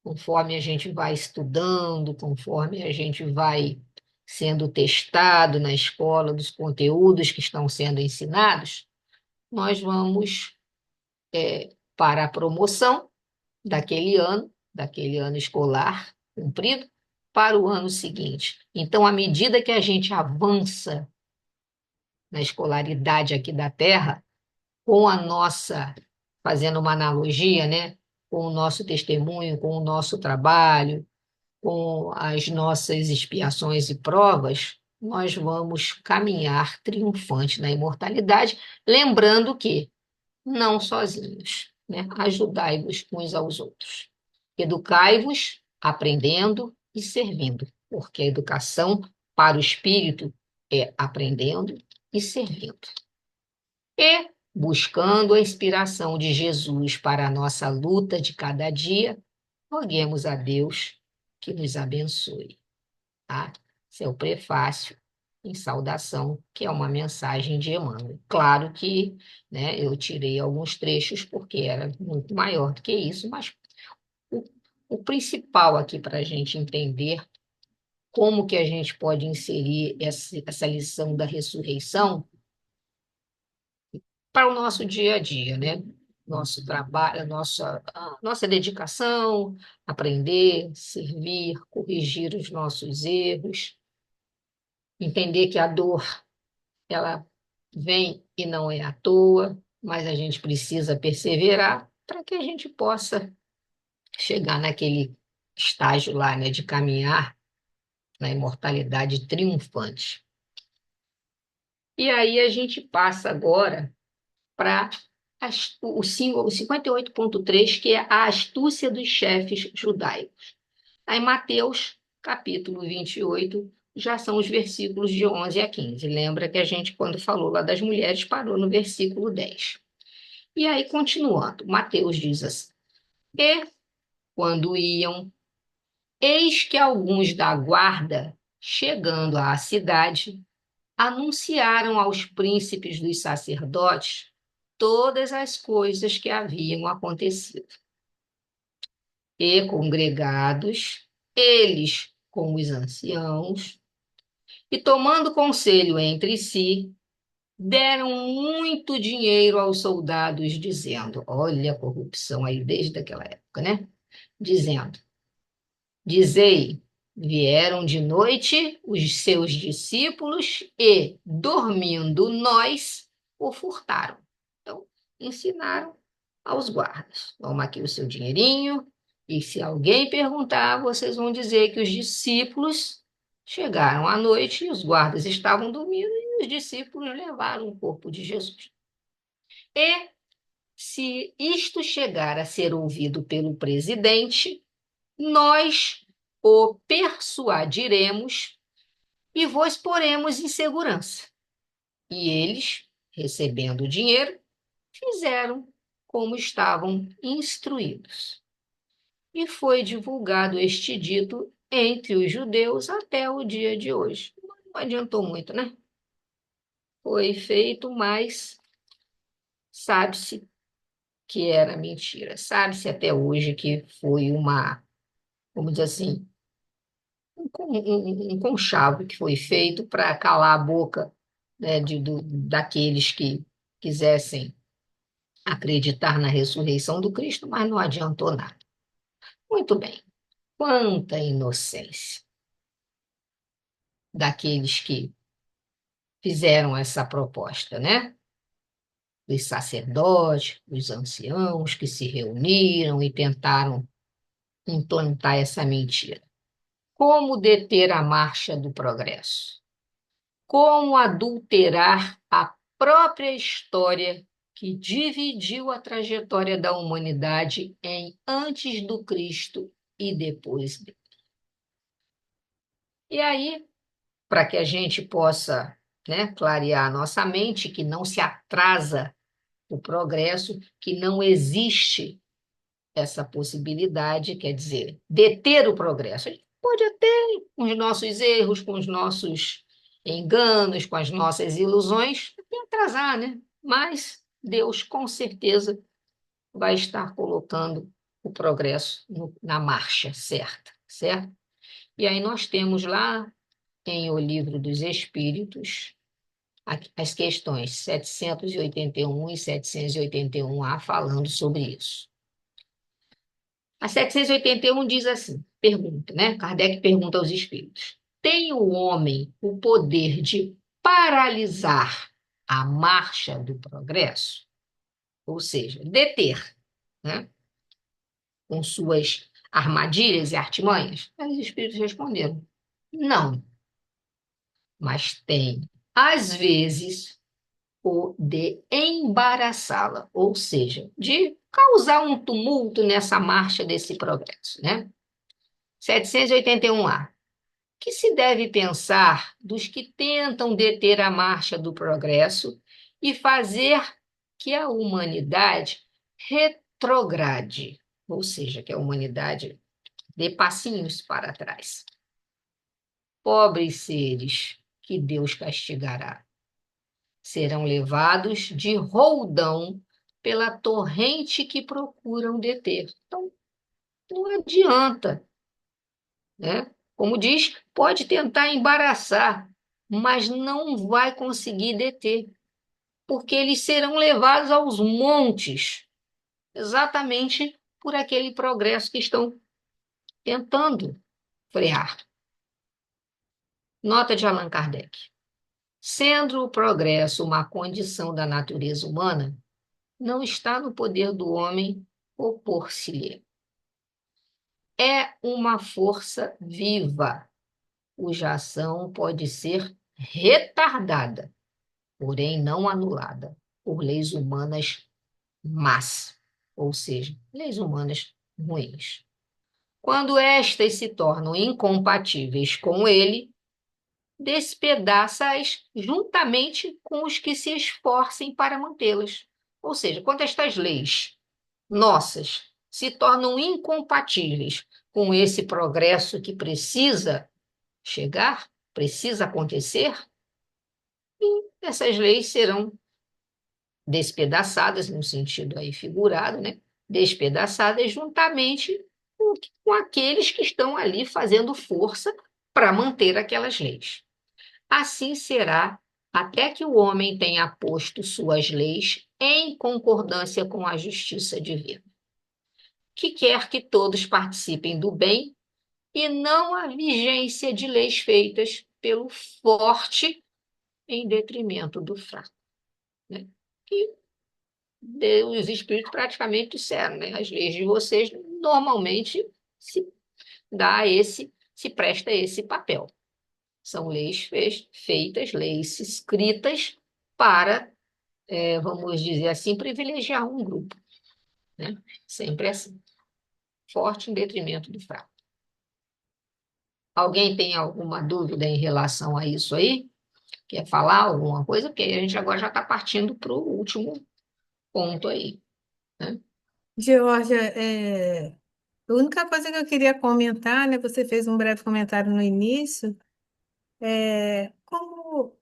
conforme a gente vai estudando, conforme a gente vai sendo testado na escola dos conteúdos que estão sendo ensinados, nós vamos para a promoção daquele ano escolar cumprido, para o ano seguinte. Então, à medida que a gente avança na escolaridade aqui da Terra, com a nossa, fazendo uma analogia, né, com o nosso testemunho, com o nosso trabalho, com as nossas expiações e provas, nós vamos caminhar triunfante na imortalidade, lembrando que não sozinhos, né? Ajudai-vos uns aos outros. Educai-vos, aprendendo e servindo, porque a educação para o espírito é aprendendo e servindo. E, buscando a inspiração de Jesus para a nossa luta de cada dia, roguemos a Deus que nos abençoe. Tá? Esse é o prefácio em saudação, que é uma mensagem de Emmanuel. Claro que, né, eu tirei alguns trechos porque era muito maior do que isso, mas o, o principal aqui para a gente entender como que a gente pode inserir essa lição da ressurreição para o nosso dia a dia, né? Nosso trabalho, a nossa dedicação, aprender, servir, corrigir os nossos erros, entender que a dor, ela vem e não é à toa, mas a gente precisa perseverar para que a gente possa chegar naquele estágio lá, né, de caminhar na imortalidade triunfante. E aí a gente passa agora para o 58.3, que é a astúcia dos chefes judaicos. Aí Mateus, capítulo 28, já são os versículos de 11 a 15. Lembra que a gente, quando falou lá das mulheres, parou no versículo 10. E aí, continuando, Mateus diz assim: E, quando iam, eis que alguns da guarda, chegando à cidade, anunciaram aos príncipes dos sacerdotes todas as coisas que haviam acontecido. E, congregados, eles com os anciãos, e tomando conselho entre si, deram muito dinheiro aos soldados, dizendo, olha a corrupção aí desde aquela época, né? Dizendo, dizei, vieram de noite os seus discípulos e, dormindo nós, o furtaram. Então, ensinaram aos guardas, toma aqui o seu dinheirinho, e se alguém perguntar, vocês vão dizer que os discípulos chegaram à noite e os guardas estavam dormindo e os discípulos levaram o corpo de Jesus. E, se isto chegar a ser ouvido pelo presidente, nós o persuadiremos e vos poremos em segurança. E eles, recebendo o dinheiro, fizeram como estavam instruídos. e foi divulgado este dito entre os judeus até o dia de hoje. Não adiantou muito, né? Foi feito, mas sabe-se que era mentira. Sabe-se até hoje que foi uma, vamos dizer assim, um conchavo que foi feito para calar a boca, né, daqueles que quisessem acreditar na ressurreição do Cristo, mas não adiantou nada. Muito bem. Quanta inocência daqueles que fizeram essa proposta, né? Os sacerdotes, os anciãos que se reuniram e tentaram implantar essa mentira. Como deter a marcha do progresso? Como adulterar a própria história que dividiu a trajetória da humanidade em antes do Cristo e depois dele? E aí, para que a gente possa, né, clarear a nossa mente, que não se atrasa o progresso, que não existe essa possibilidade, quer dizer, deter o progresso. A gente pode até, com os nossos erros, com os nossos enganos, com as nossas ilusões, até atrasar, né? Mas Deus, com certeza, vai estar colocando o progresso na marcha certa, certo? E aí nós temos lá em O Livro dos Espíritos as questões 781 e 781A falando sobre isso. A 781 diz assim, pergunta, né? Kardec pergunta aos espíritos: tem o homem o poder de paralisar a marcha do progresso? Ou seja, deter, né? Com suas armadilhas e artimanhas? Aí os espíritos responderam: não, mas tem, às vezes, o de embaraçá-la, ou seja, de causar um tumulto nessa marcha desse progresso, né? 781A. Que se deve pensar dos que tentam deter a marcha do progresso e fazer que a humanidade retrograde, ou seja, que a humanidade dê passinhos para trás? Pobres seres que Deus castigará serão levados de roldão pela torrente que procuram deter. Então, não adianta, né? Como diz, pode tentar embaraçar, mas não vai conseguir deter, porque eles serão levados aos montes, exatamente por aquele progresso que estão tentando frear. Nota de Allan Kardec. Sendo o progresso uma condição da natureza humana, não está no poder do homem opor-se-lhe. É uma força viva, cuja ação pode ser retardada, porém não anulada, por leis humanas más, ou seja, leis humanas ruins. Quando estas se tornam incompatíveis com ele, despedaça-as juntamente com os que se esforcem para mantê-las. Ou seja, quando estas leis nossas se tornam incompatíveis com esse progresso que precisa chegar, precisa acontecer, e essas leis serão despedaçadas, no sentido aí figurado, né? Despedaçadas juntamente com aqueles que estão ali fazendo força para manter aquelas leis. Assim será até que o homem tenha posto suas leis em concordância com a justiça divina, que quer que todos participem do bem e não a vigência de leis feitas pelo forte em detrimento do fraco, né? Que os espíritos praticamente disseram, né? As leis de vocês normalmente se se presta esse papel. São leis feitas, leis escritas para, vamos dizer assim, privilegiar um grupo, né? Sempre assim, forte em detrimento do fraco. Alguém tem alguma dúvida em relação a isso aí? Quer falar alguma coisa? Porque a gente agora já está partindo para o último ponto aí, né? Georgia, A única coisa que eu queria comentar, né? Você fez um breve comentário no início, como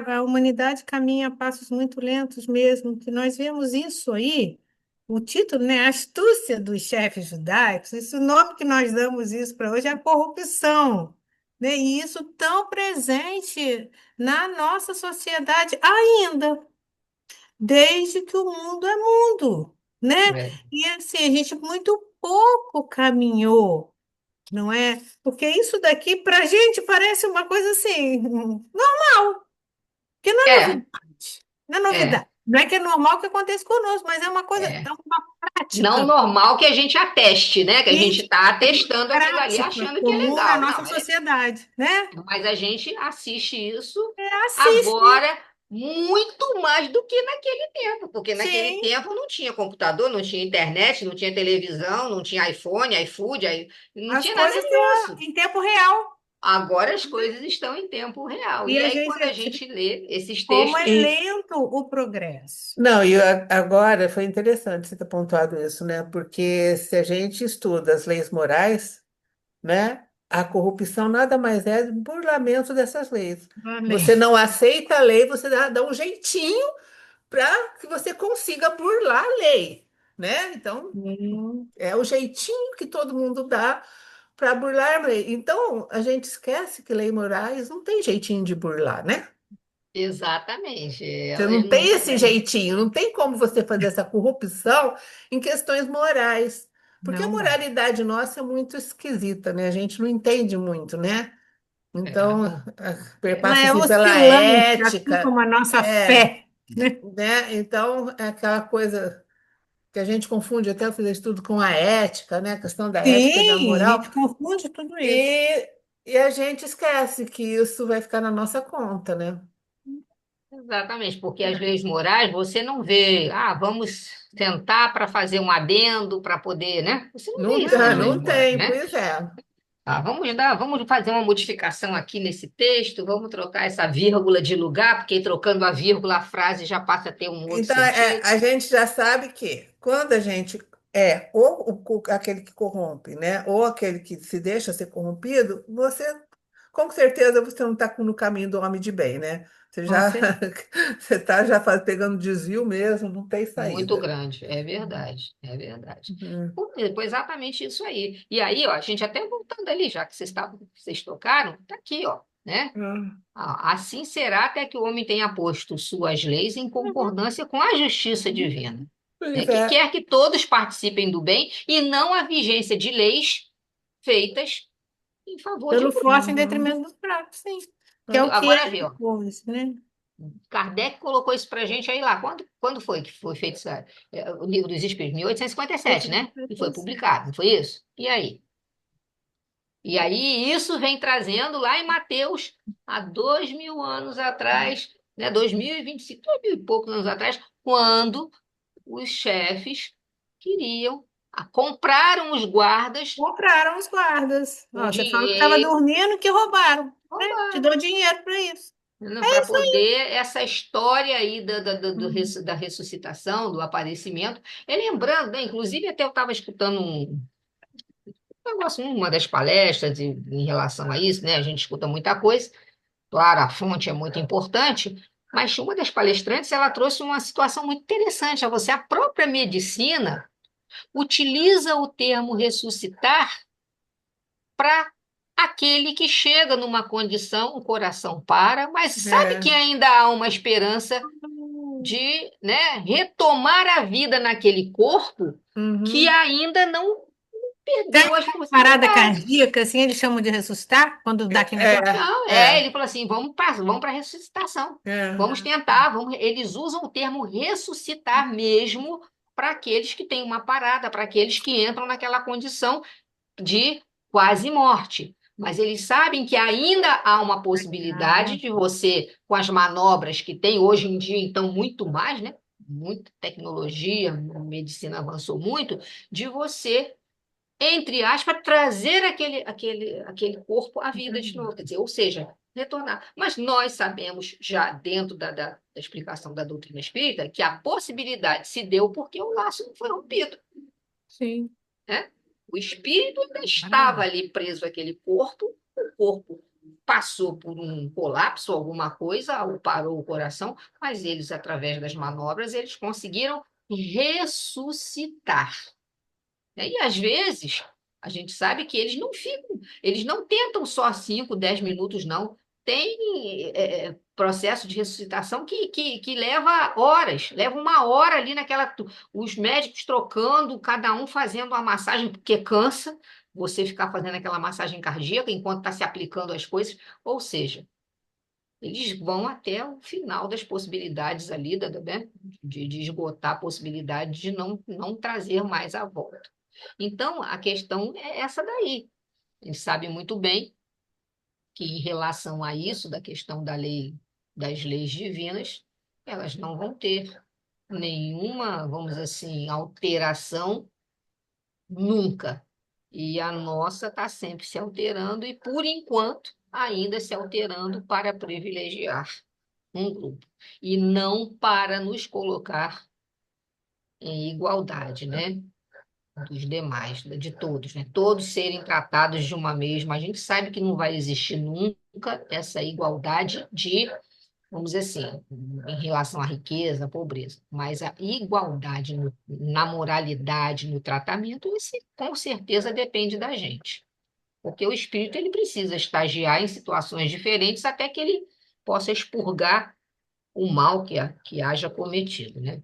a humanidade caminha a passos muito lentos mesmo, que nós vemos isso aí, o título, né? A astúcia dos chefes judaicos, esse o nome que nós damos isso para hoje é a corrupção, né? E isso tão presente na nossa sociedade ainda, desde que o mundo é mundo, né? É, E assim, a gente muito pouco caminhou, não é? Porque isso daqui para a gente parece uma coisa assim, que não é é, novidade. Não é é. novidade. Não é que é normal que aconteça conosco, mas é uma coisa, É. é uma Não prática. normal que a gente ateste, né? Que a gente Isso, está é uma atestando aquilo ali, prática achando que é comum na legal. nossa Não, sociedade, né? mas a gente assiste isso Assiste, agora muito mais do que naquele tempo, porque naquele sim, tempo não tinha computador, não tinha internet, não tinha televisão, não tinha iPhone, iFood, não as tinha nada coisas estão disso. em tempo real. Agora as coisas estão em tempo real. E E a aí, gente, quando a gente lê esses como é textos, lento o progresso. Não, e agora foi interessante você ter pontuado isso, né? Porque se a gente estuda as leis morais, né? A corrupção nada mais é do burlamento dessas leis. Amém. Você não aceita a lei, você dá um jeitinho para que você consiga burlar a lei, né? Então, Sim. é o jeitinho que todo mundo dá para burlar a lei. Então, a gente esquece que lei morais não tem jeitinho de burlar, né? exatamente, Você elas não não tem esse têm. jeitinho, não tem como você fazer essa corrupção em questões morais. Porque a Não dá. moralidade nossa é muito esquisita, né? A gente não entende muito, né? É, Então, Ela é perpassa-se pela oscilante, assim ética, como a nossa é, fé, né? né? Então, é aquela coisa que a gente confunde, até eu fiz estudo com a ética, né? A questão da ética e da Sim, a moral, gente confunde tudo isso. e, e a gente esquece que isso vai ficar na nossa conta, né? exatamente, porque as leis morais você não vê, vamos tentar para fazer um adendo para poder, né? Você não vê Não, isso nas leis não morais, tem, né? pois é. Vamos fazer uma modificação aqui nesse texto, vamos trocar essa vírgula de lugar, porque trocando a vírgula a frase já passa a ter um outro Então, sentido. a gente já sabe que quando a gente é ou aquele que corrompe, né, ou aquele que se deixa ser corrompido, você, com certeza, você não está no caminho do homem de bem, né? Você Com já certeza. você está já pegando desvio mesmo, não tem Muito saída. grande, é verdade, é verdade. Uhum. Foi exatamente isso aí. E aí, ó, a gente até voltando ali, já que vocês tocaram, tá aqui, ó, né? Uhum. Assim será até que o homem tenha posto suas leis em concordância com a justiça divina, né? Pois Que é. quer que todos participem do bem e não a vigência de leis feitas em favor de Pelo grupos. forte em Uhum. detrimento dos fracos, sim. Que é o que é Agora vê, ó, hoje, né? Kardec colocou isso para a gente aí lá. Quando foi que foi feito o Livro dos Espíritos? 1857, né? E foi publicado, não foi isso? E aí? E aí isso vem trazendo lá em Mateus, há 2.000 anos atrás, né? 2025, 2.000 e poucos anos atrás, quando os chefes queriam, compraram os guardas Compraram os guardas. com Ó, você falou que estava dinheiro, dormindo, que roubaram, né? Te deu dinheiro para isso. É para isso aí. poder essa história aí Hum. da ressuscitação, do aparecimento. E lembrando, né, inclusive até eu estava escutando um negócio, uma das palestras em relação a isso, né? A gente escuta muita coisa, claro, a fonte é muito importante, mas uma das palestrantes ela trouxe uma situação muito interessante a você. A própria medicina utiliza o termo ressuscitar para aquele que chega numa condição, o coração para, mas sabe que É. ainda há uma esperança de, né, retomar a vida naquele corpo que Uhum. ainda não Tem perdeu as parada possibilidades. cardíaca, assim eles chamam de ressuscitar, quando dá aquele negócio. Não, É. ele falou assim, vamos para a ressuscitação. É. Vamos tentar, eles usam o termo ressuscitar mesmo para aqueles que têm uma parada, para aqueles que entram naquela condição de quase morte. Mas eles sabem que ainda há uma possibilidade Ah, de você, com as manobras que tem hoje em dia, então muito mais, né? Muita tecnologia, a medicina avançou muito, de você, entre aspas, trazer aquele corpo à vida de novo. Quer dizer, ou seja, retornar. Mas nós sabemos, já dentro da explicação da doutrina espírita, que a possibilidade se deu porque o laço não foi rompido, sim. né? O espírito ainda estava ali preso àquele corpo, o corpo passou por um colapso, alguma coisa, ou parou o coração, mas eles, através das manobras, eles conseguiram ressuscitar. E às vezes a gente sabe que eles não ficam, eles não tentam só 5, 10 minutos, não. Tem processo de ressuscitação que leva horas, leva 1 hora ali naquela. Os médicos trocando, cada um fazendo uma massagem, porque cansa você ficar fazendo aquela massagem cardíaca enquanto está se aplicando as coisas. Ou seja, eles vão até o final das possibilidades ali, né, de esgotar a possibilidade de não trazer mais a volta. Então, a questão é essa daí. Eles sabem muito bem que, em relação a isso, da questão das leis divinas, elas não vão ter nenhuma, vamos dizer assim, alteração nunca. E a nossa está sempre se alterando e, por enquanto, ainda se alterando para privilegiar um grupo e não para nos colocar em igualdade, né? Dos demais, de todos, né? Todos serem tratados de uma mesma. A gente sabe que não vai existir nunca essa igualdade de, vamos dizer assim, em relação à riqueza, à pobreza, mas a igualdade na moralidade, no tratamento, isso com certeza depende da gente. Porque o espírito ele precisa estagiar em situações diferentes até que ele possa expurgar o mal que haja cometido, né?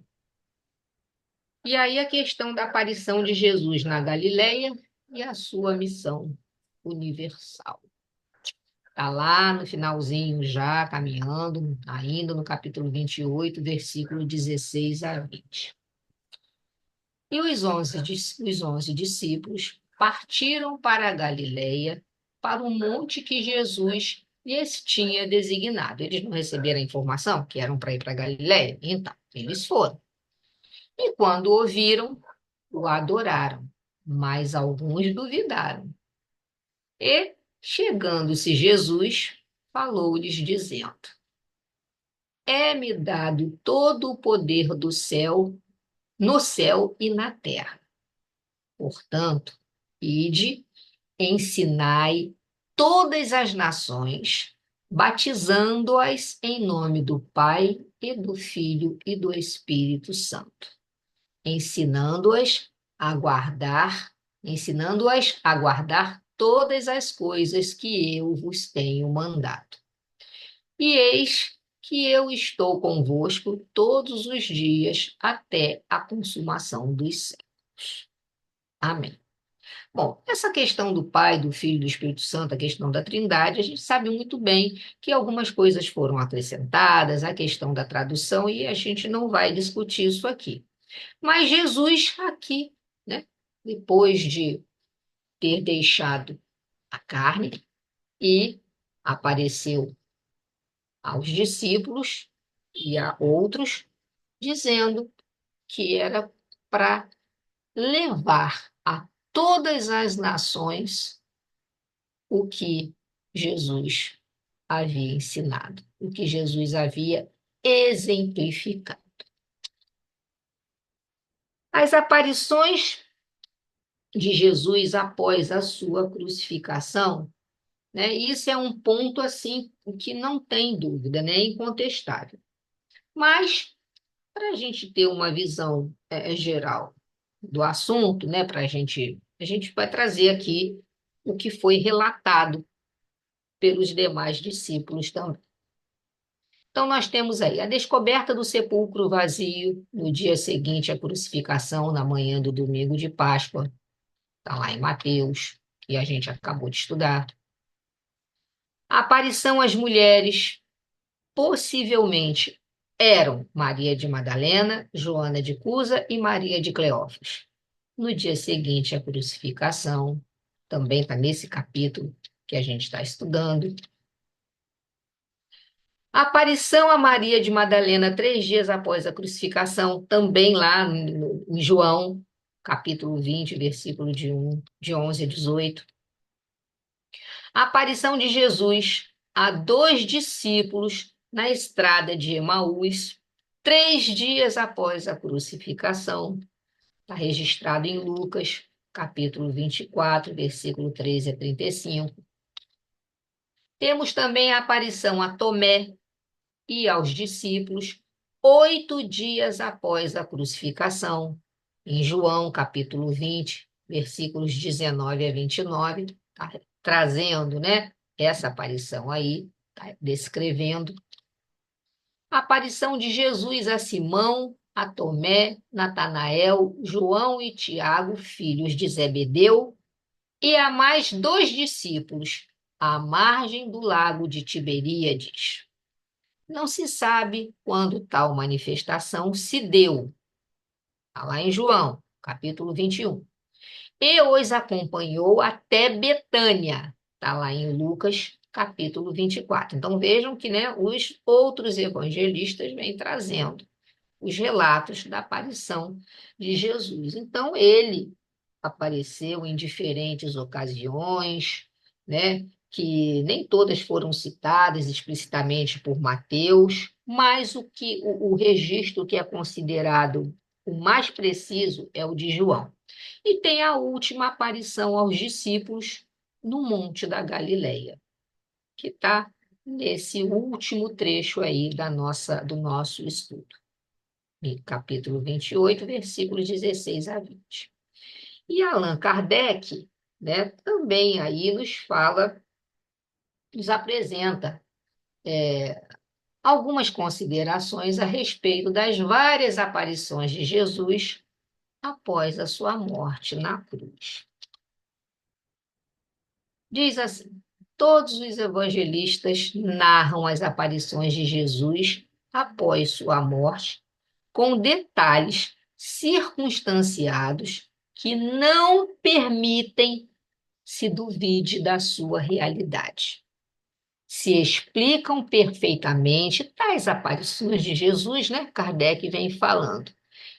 E aí a questão da aparição de Jesus na Galileia e a sua missão universal. Está lá no finalzinho já, caminhando, ainda no capítulo 28, versículo 16 a 20. E os 11 discípulos partiram para a Galileia, para o monte que Jesus lhes tinha designado. Eles não receberam a informação que eram para ir para a Galileia? Então, eles foram. E quando ouviram, o adoraram, mas alguns duvidaram. E, chegando-se Jesus, falou-lhes, dizendo: É-me dado todo o poder do céu, no céu e na terra. Portanto, ide, ensinai todas as nações, batizando-as em nome do Pai e do Filho e do Espírito Santo, ensinando-as a guardar, ensinando-as a guardar todas as coisas que eu vos tenho mandado. E eis que eu estou convosco todos os dias até a consumação dos séculos. Amém. Bom, essa questão do Pai, do Filho e do Espírito Santo, a questão da Trindade, a gente sabe muito bem que algumas coisas foram acrescentadas, a questão da tradução, e a gente não vai discutir isso aqui. Mas Jesus aqui, né, depois de ter deixado a carne e apareceu aos discípulos e a outros, dizendo que era para levar a todas as nações o que Jesus havia ensinado, o que Jesus havia exemplificado. As aparições de Jesus após a sua crucificação, né? Isso é um ponto assim que não tem dúvida, né? É incontestável. Mas para a gente ter uma visão geral do assunto, né? A gente vai trazer aqui o que foi relatado pelos demais discípulos também. Então, nós temos aí a descoberta do sepulcro vazio no dia seguinte à crucificação, na manhã do domingo de Páscoa. Está lá em Mateus, que a gente acabou de estudar. A aparição às mulheres possivelmente eram Maria de Madalena, Joana de Cusa e Maria de Cleófas. No dia seguinte à crucificação, também está nesse capítulo que a gente está estudando. A aparição a Maria de Madalena 3 dias após a crucificação, também lá em João, capítulo 20, versículo de 11 a 18. A aparição de Jesus a 2 discípulos na estrada de Emaús, 3 dias após a crucificação. Está registrado em Lucas, capítulo 24, versículo 13 a 35. Temos também a aparição a Tomé e aos discípulos 8 dias após a crucificação, em João, capítulo 20, versículos 19 a 29, tá trazendo, né, essa aparição aí, tá descrevendo a aparição de Jesus a Simão, a Tomé, Natanael, João e Tiago, filhos de Zebedeu, e a mais 2 discípulos, à margem do lago de Tiberíades. Não se sabe quando tal manifestação se deu. Está lá em João, capítulo 21. E os acompanhou até Betânia. Está lá em Lucas, capítulo 24. Então vejam que, né, os outros evangelistas vêm trazendo os relatos da aparição de Jesus. Então ele apareceu em diferentes ocasiões, né? Que nem todas foram citadas explicitamente por Mateus, mas o registro que é considerado o mais preciso é o de João. E tem a última aparição aos discípulos no Monte da Galileia, que está nesse último trecho aí do nosso estudo, em capítulo 28, versículos 16 a 20. E Allan Kardec, né, também aí nos apresenta algumas considerações a respeito das várias aparições de Jesus após a sua morte na cruz. Diz assim: todos os evangelistas narram as aparições de Jesus após sua morte, com detalhes circunstanciados que não permitem se duvide da sua realidade. Se explicam perfeitamente tais aparições de Jesus, né? Kardec vem falando.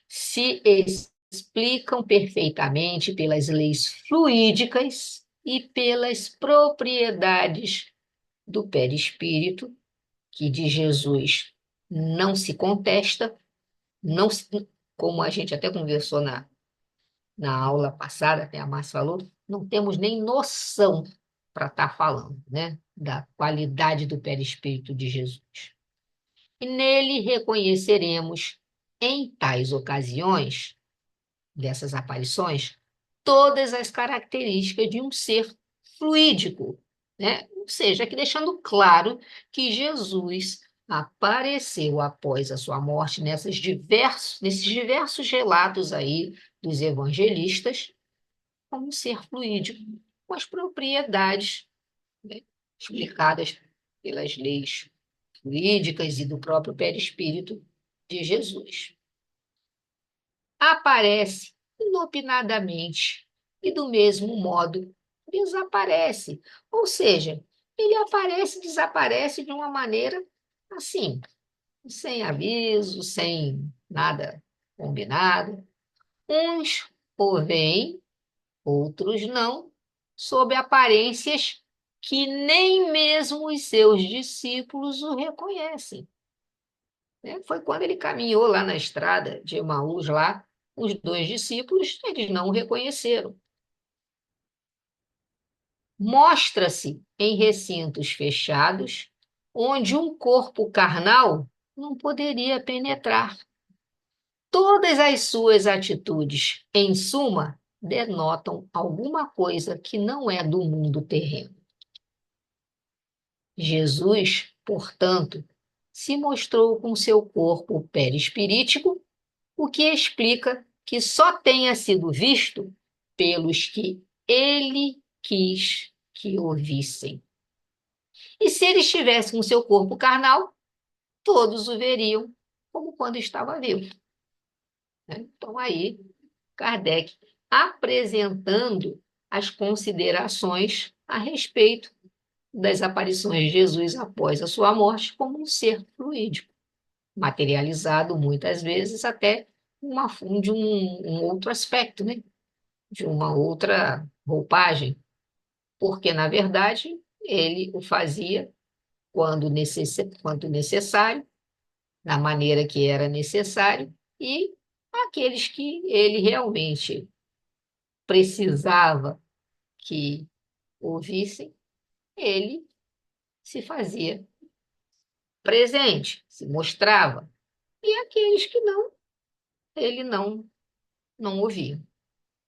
Se explicam perfeitamente pelas leis fluídicas e pelas propriedades do perispírito, que de Jesus não se contesta, não se, como a gente até conversou na aula passada, até a Márcia falou, não temos nem noção para estar falando, né, da qualidade do perispírito de Jesus. E nele reconheceremos, em tais ocasiões, dessas aparições, todas as características de um ser fluídico, né? Ou seja, aqui deixando claro que Jesus apareceu após a sua morte nesses diversos relatos aí dos evangelistas, como um ser fluídico, com as propriedades, né, explicadas pelas leis fluídicas e do próprio perispírito de Jesus. Aparece inopinadamente e, do mesmo modo, desaparece. Ou seja, ele aparece e desaparece de uma maneira assim, sem aviso, sem nada combinado. Uns o veem, outros não, sob aparências que nem mesmo os seus discípulos o reconhecem. Né? Foi quando ele caminhou lá na estrada de Emaús, lá, os 2 discípulos, eles não o reconheceram. Mostra-se em recintos fechados, onde um corpo carnal não poderia penetrar. Todas as suas atitudes, em suma, denotam alguma coisa que não é do mundo terreno. Jesus, portanto, se mostrou com seu corpo perispirítico, o que explica que só tenha sido visto pelos que ele quis que o vissem. E se ele estivesse com seu corpo carnal, todos o veriam como quando estava vivo. Então, aí, Kardec apresentando as considerações a respeito das aparições de Jesus após a sua morte como um ser fluídico, materializado muitas vezes até de um outro aspecto, né? De uma outra roupagem, porque, na verdade, ele o fazia quando necessário, da maneira que era necessário, e aqueles que ele realmente precisava que ouvissem, ele se fazia presente, se mostrava. E aqueles que não, ele não ouvia.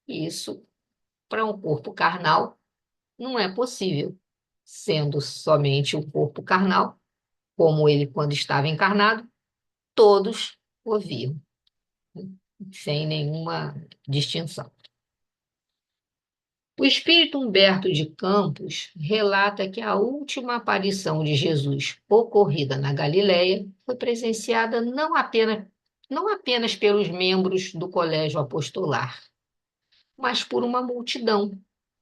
E isso, para um corpo carnal, não é possível, sendo somente o corpo carnal, como ele quando estava encarnado, todos ouviam, sem nenhuma distinção. O espírito Humberto de Campos relata que a última aparição de Jesus ocorrida na Galileia foi presenciada não apenas pelos membros do colégio apostolar, mas por uma multidão,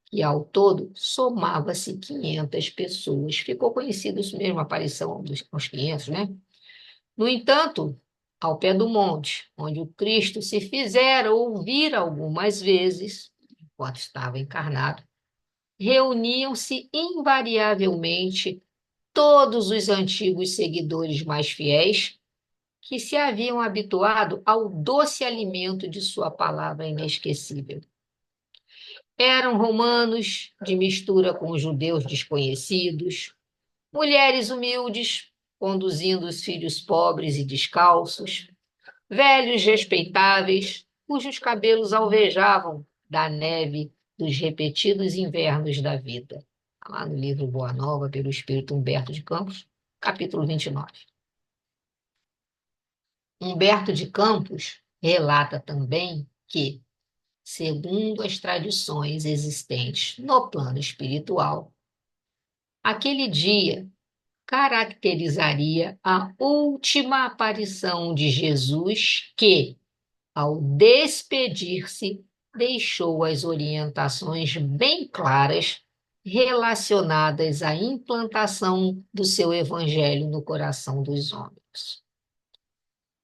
que ao todo somava-se 500 pessoas. Ficou conhecido isso mesmo, a aparição aos 500, né? No entanto, ao pé do monte, onde o Cristo se fizera ouvir algumas vezes, enquanto estava encarnado, reuniam-se invariavelmente todos os antigos seguidores mais fiéis que se haviam habituado ao doce alimento de sua palavra inesquecível. Eram romanos de mistura com judeus desconhecidos, mulheres humildes conduzindo os filhos pobres e descalços, velhos respeitáveis cujos cabelos alvejavam da neve dos repetidos invernos da vida. Está lá no livro Boa Nova, pelo Espírito Humberto de Campos, capítulo 29. Humberto de Campos relata também que, segundo as tradições existentes no plano espiritual, aquele dia caracterizaria a última aparição de Jesus que, ao despedir-se, deixou as orientações bem claras relacionadas à implantação do seu evangelho no coração dos homens.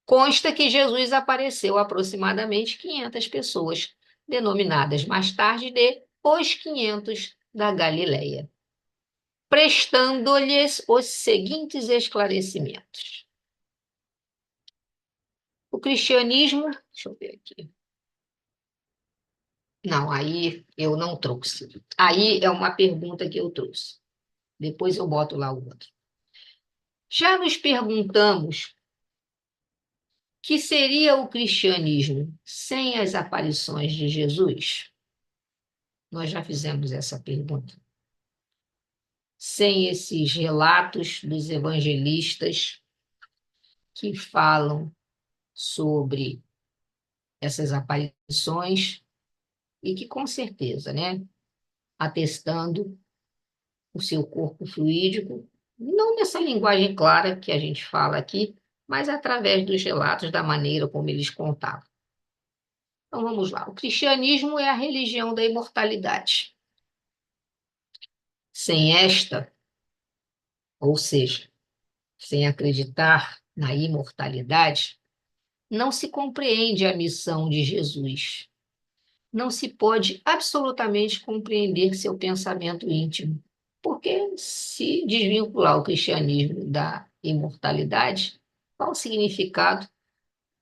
Consta que Jesus apareceu a aproximadamente 500 pessoas, denominadas mais tarde de os 500 da Galileia, prestando-lhes os seguintes esclarecimentos. O cristianismo, deixa eu ver aqui. Não, aí eu não trouxe. Aí é uma pergunta que eu trouxe. Depois eu boto lá o outro. Já nos perguntamos que seria o cristianismo sem as aparições de Jesus? Nós já fizemos essa pergunta. Sem esses relatos dos evangelistas que falam sobre essas aparições e que, com certeza, né, atestando o seu corpo fluídico, não nessa linguagem clara que a gente fala aqui, mas através dos relatos, da maneira como eles contavam. Então vamos lá. O cristianismo é a religião da imortalidade. Sem esta, ou seja, sem acreditar na imortalidade, não se compreende a missão de Jesus. Não se pode absolutamente compreender seu pensamento íntimo, porque se desvincular o cristianismo da imortalidade, qual o significado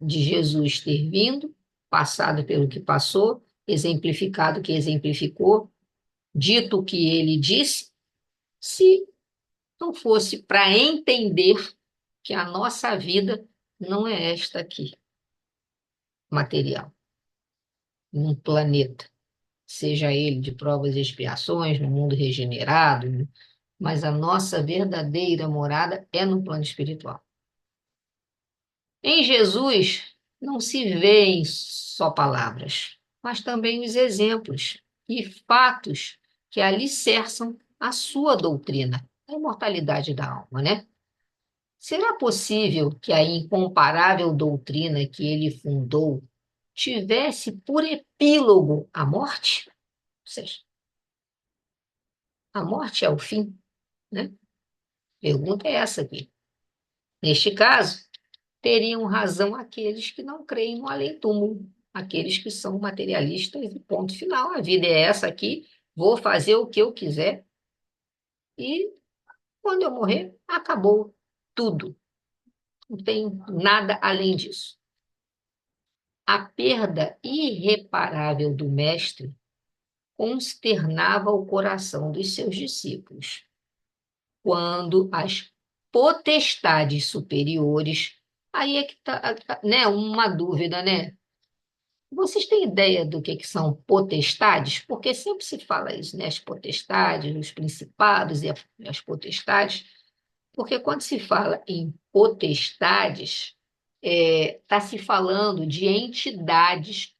de Jesus ter vindo, passado pelo que passou, exemplificado o que exemplificou, dito o que ele disse, se não fosse para entender que a nossa vida não é esta aqui, material, num planeta, seja ele de provas e expiações, no mundo regenerado, mas a nossa verdadeira morada é no plano espiritual. Em Jesus não se vêem só palavras, mas também os exemplos e fatos que alicerçam a sua doutrina, a imortalidade da alma, né? Será possível que a incomparável doutrina que ele fundou tivesse por epílogo a morte? Ou seja, a morte é o fim, né? Pergunta é essa aqui. Neste caso, teriam razão aqueles que não creem no além-túmulo, aqueles que são materialistas e ponto final. A vida é essa aqui, vou fazer o que eu quiser e quando eu morrer, acabou tudo. Não tem nada além disso. A perda irreparável do mestre consternava o coração dos seus discípulos, quando as potestades superiores, aí é que está, né, uma dúvida, né? Vocês têm ideia do que são potestades? Porque sempre se fala isso, né? As potestades, os principados e as potestades, porque quando se fala em potestades, está se falando de entidades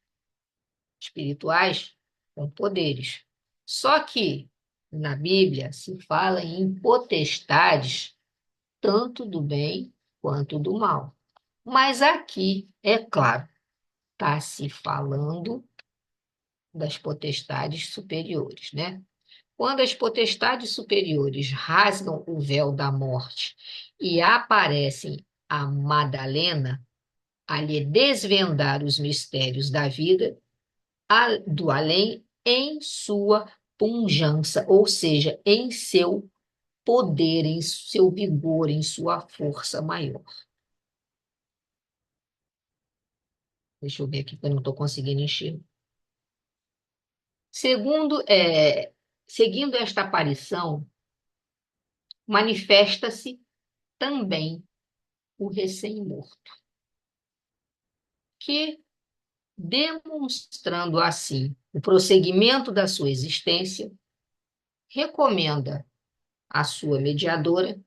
espirituais com poderes. Só que na Bíblia se fala em potestades tanto do bem quanto do mal. Mas aqui, é claro, está se falando das potestades superiores, né? Quando as potestades superiores rasgam o véu da morte e aparecem a Madalena a lhe desvendar os mistérios da vida, do além, em sua pujança, ou seja, em seu poder, em seu vigor, em sua força maior. Deixa eu ver aqui que eu não estou conseguindo enxergar. Seguindo esta aparição, manifesta-se também o recém-morto, que, demonstrando assim o prosseguimento da sua existência, recomenda à sua mediadora,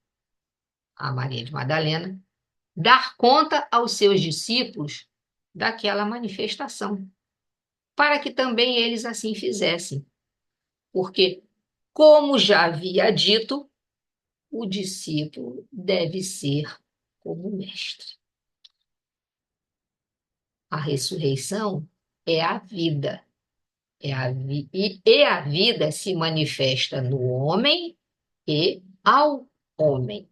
a Maria de Madalena, dar conta aos seus discípulos daquela manifestação, para que também eles assim fizessem. Porque, como já havia dito, o discípulo deve ser como o mestre. A ressurreição é a vida. E a vida se manifesta no homem e ao homem.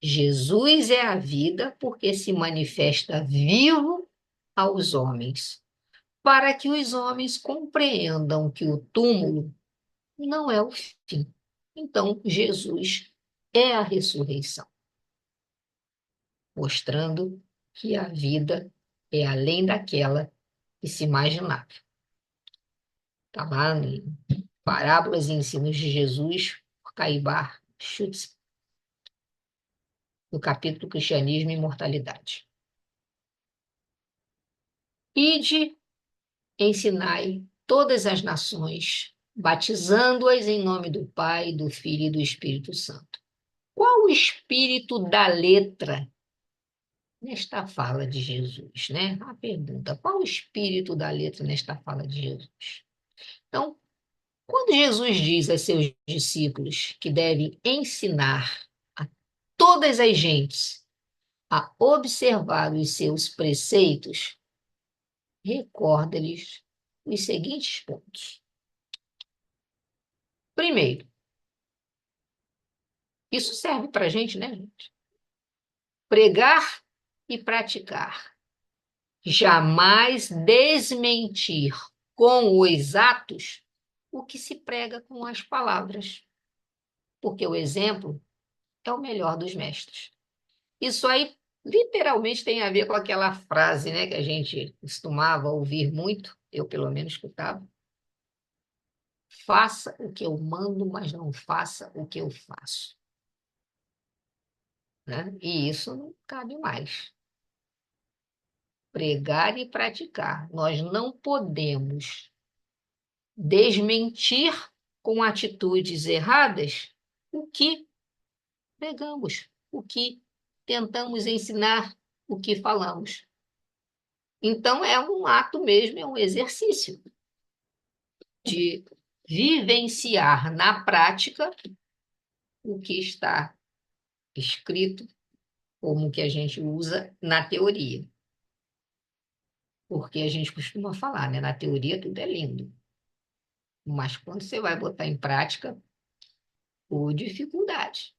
Jesus é a vida porque se manifesta vivo aos homens, para que os homens compreendam que o túmulo não é o fim. Então, Jesus é a ressurreição, mostrando que a vida é além daquela que se imaginava. Está lá em Parábolas e Ensinos de Jesus, por Caibar Schutz, no capítulo Cristianismo e Imortalidade. Ide, ensinai todas as nações, batizando-as em nome do Pai, do Filho e do Espírito Santo. Qual o espírito da letra nesta fala de Jesus, né? A pergunta, qual o espírito da letra nesta fala de Jesus? Então, quando Jesus diz a seus discípulos que devem ensinar a todas as gentes a observar os seus preceitos, recorda-lhes os seguintes pontos. Primeiro, isso serve para a gente, né, gente? Pregar e praticar. Jamais desmentir com os atos o que se prega com as palavras, porque o exemplo é o melhor dos mestres. Isso aí literalmente tem a ver com aquela frase, né, que a gente costumava ouvir muito, eu pelo menos escutava. Faça o que eu mando, mas não faça o que eu faço. Né? E isso não cabe mais. Pregar e praticar. Nós não podemos desmentir com atitudes erradas o que pregamos, o que tentamos ensinar, o que falamos. Então, é um ato mesmo, é um exercício de vivenciar na prática o que está escrito, como que a gente usa na teoria. Porque a gente costuma falar, né? Na teoria tudo é lindo. Mas quando você vai botar em prática, por dificuldade.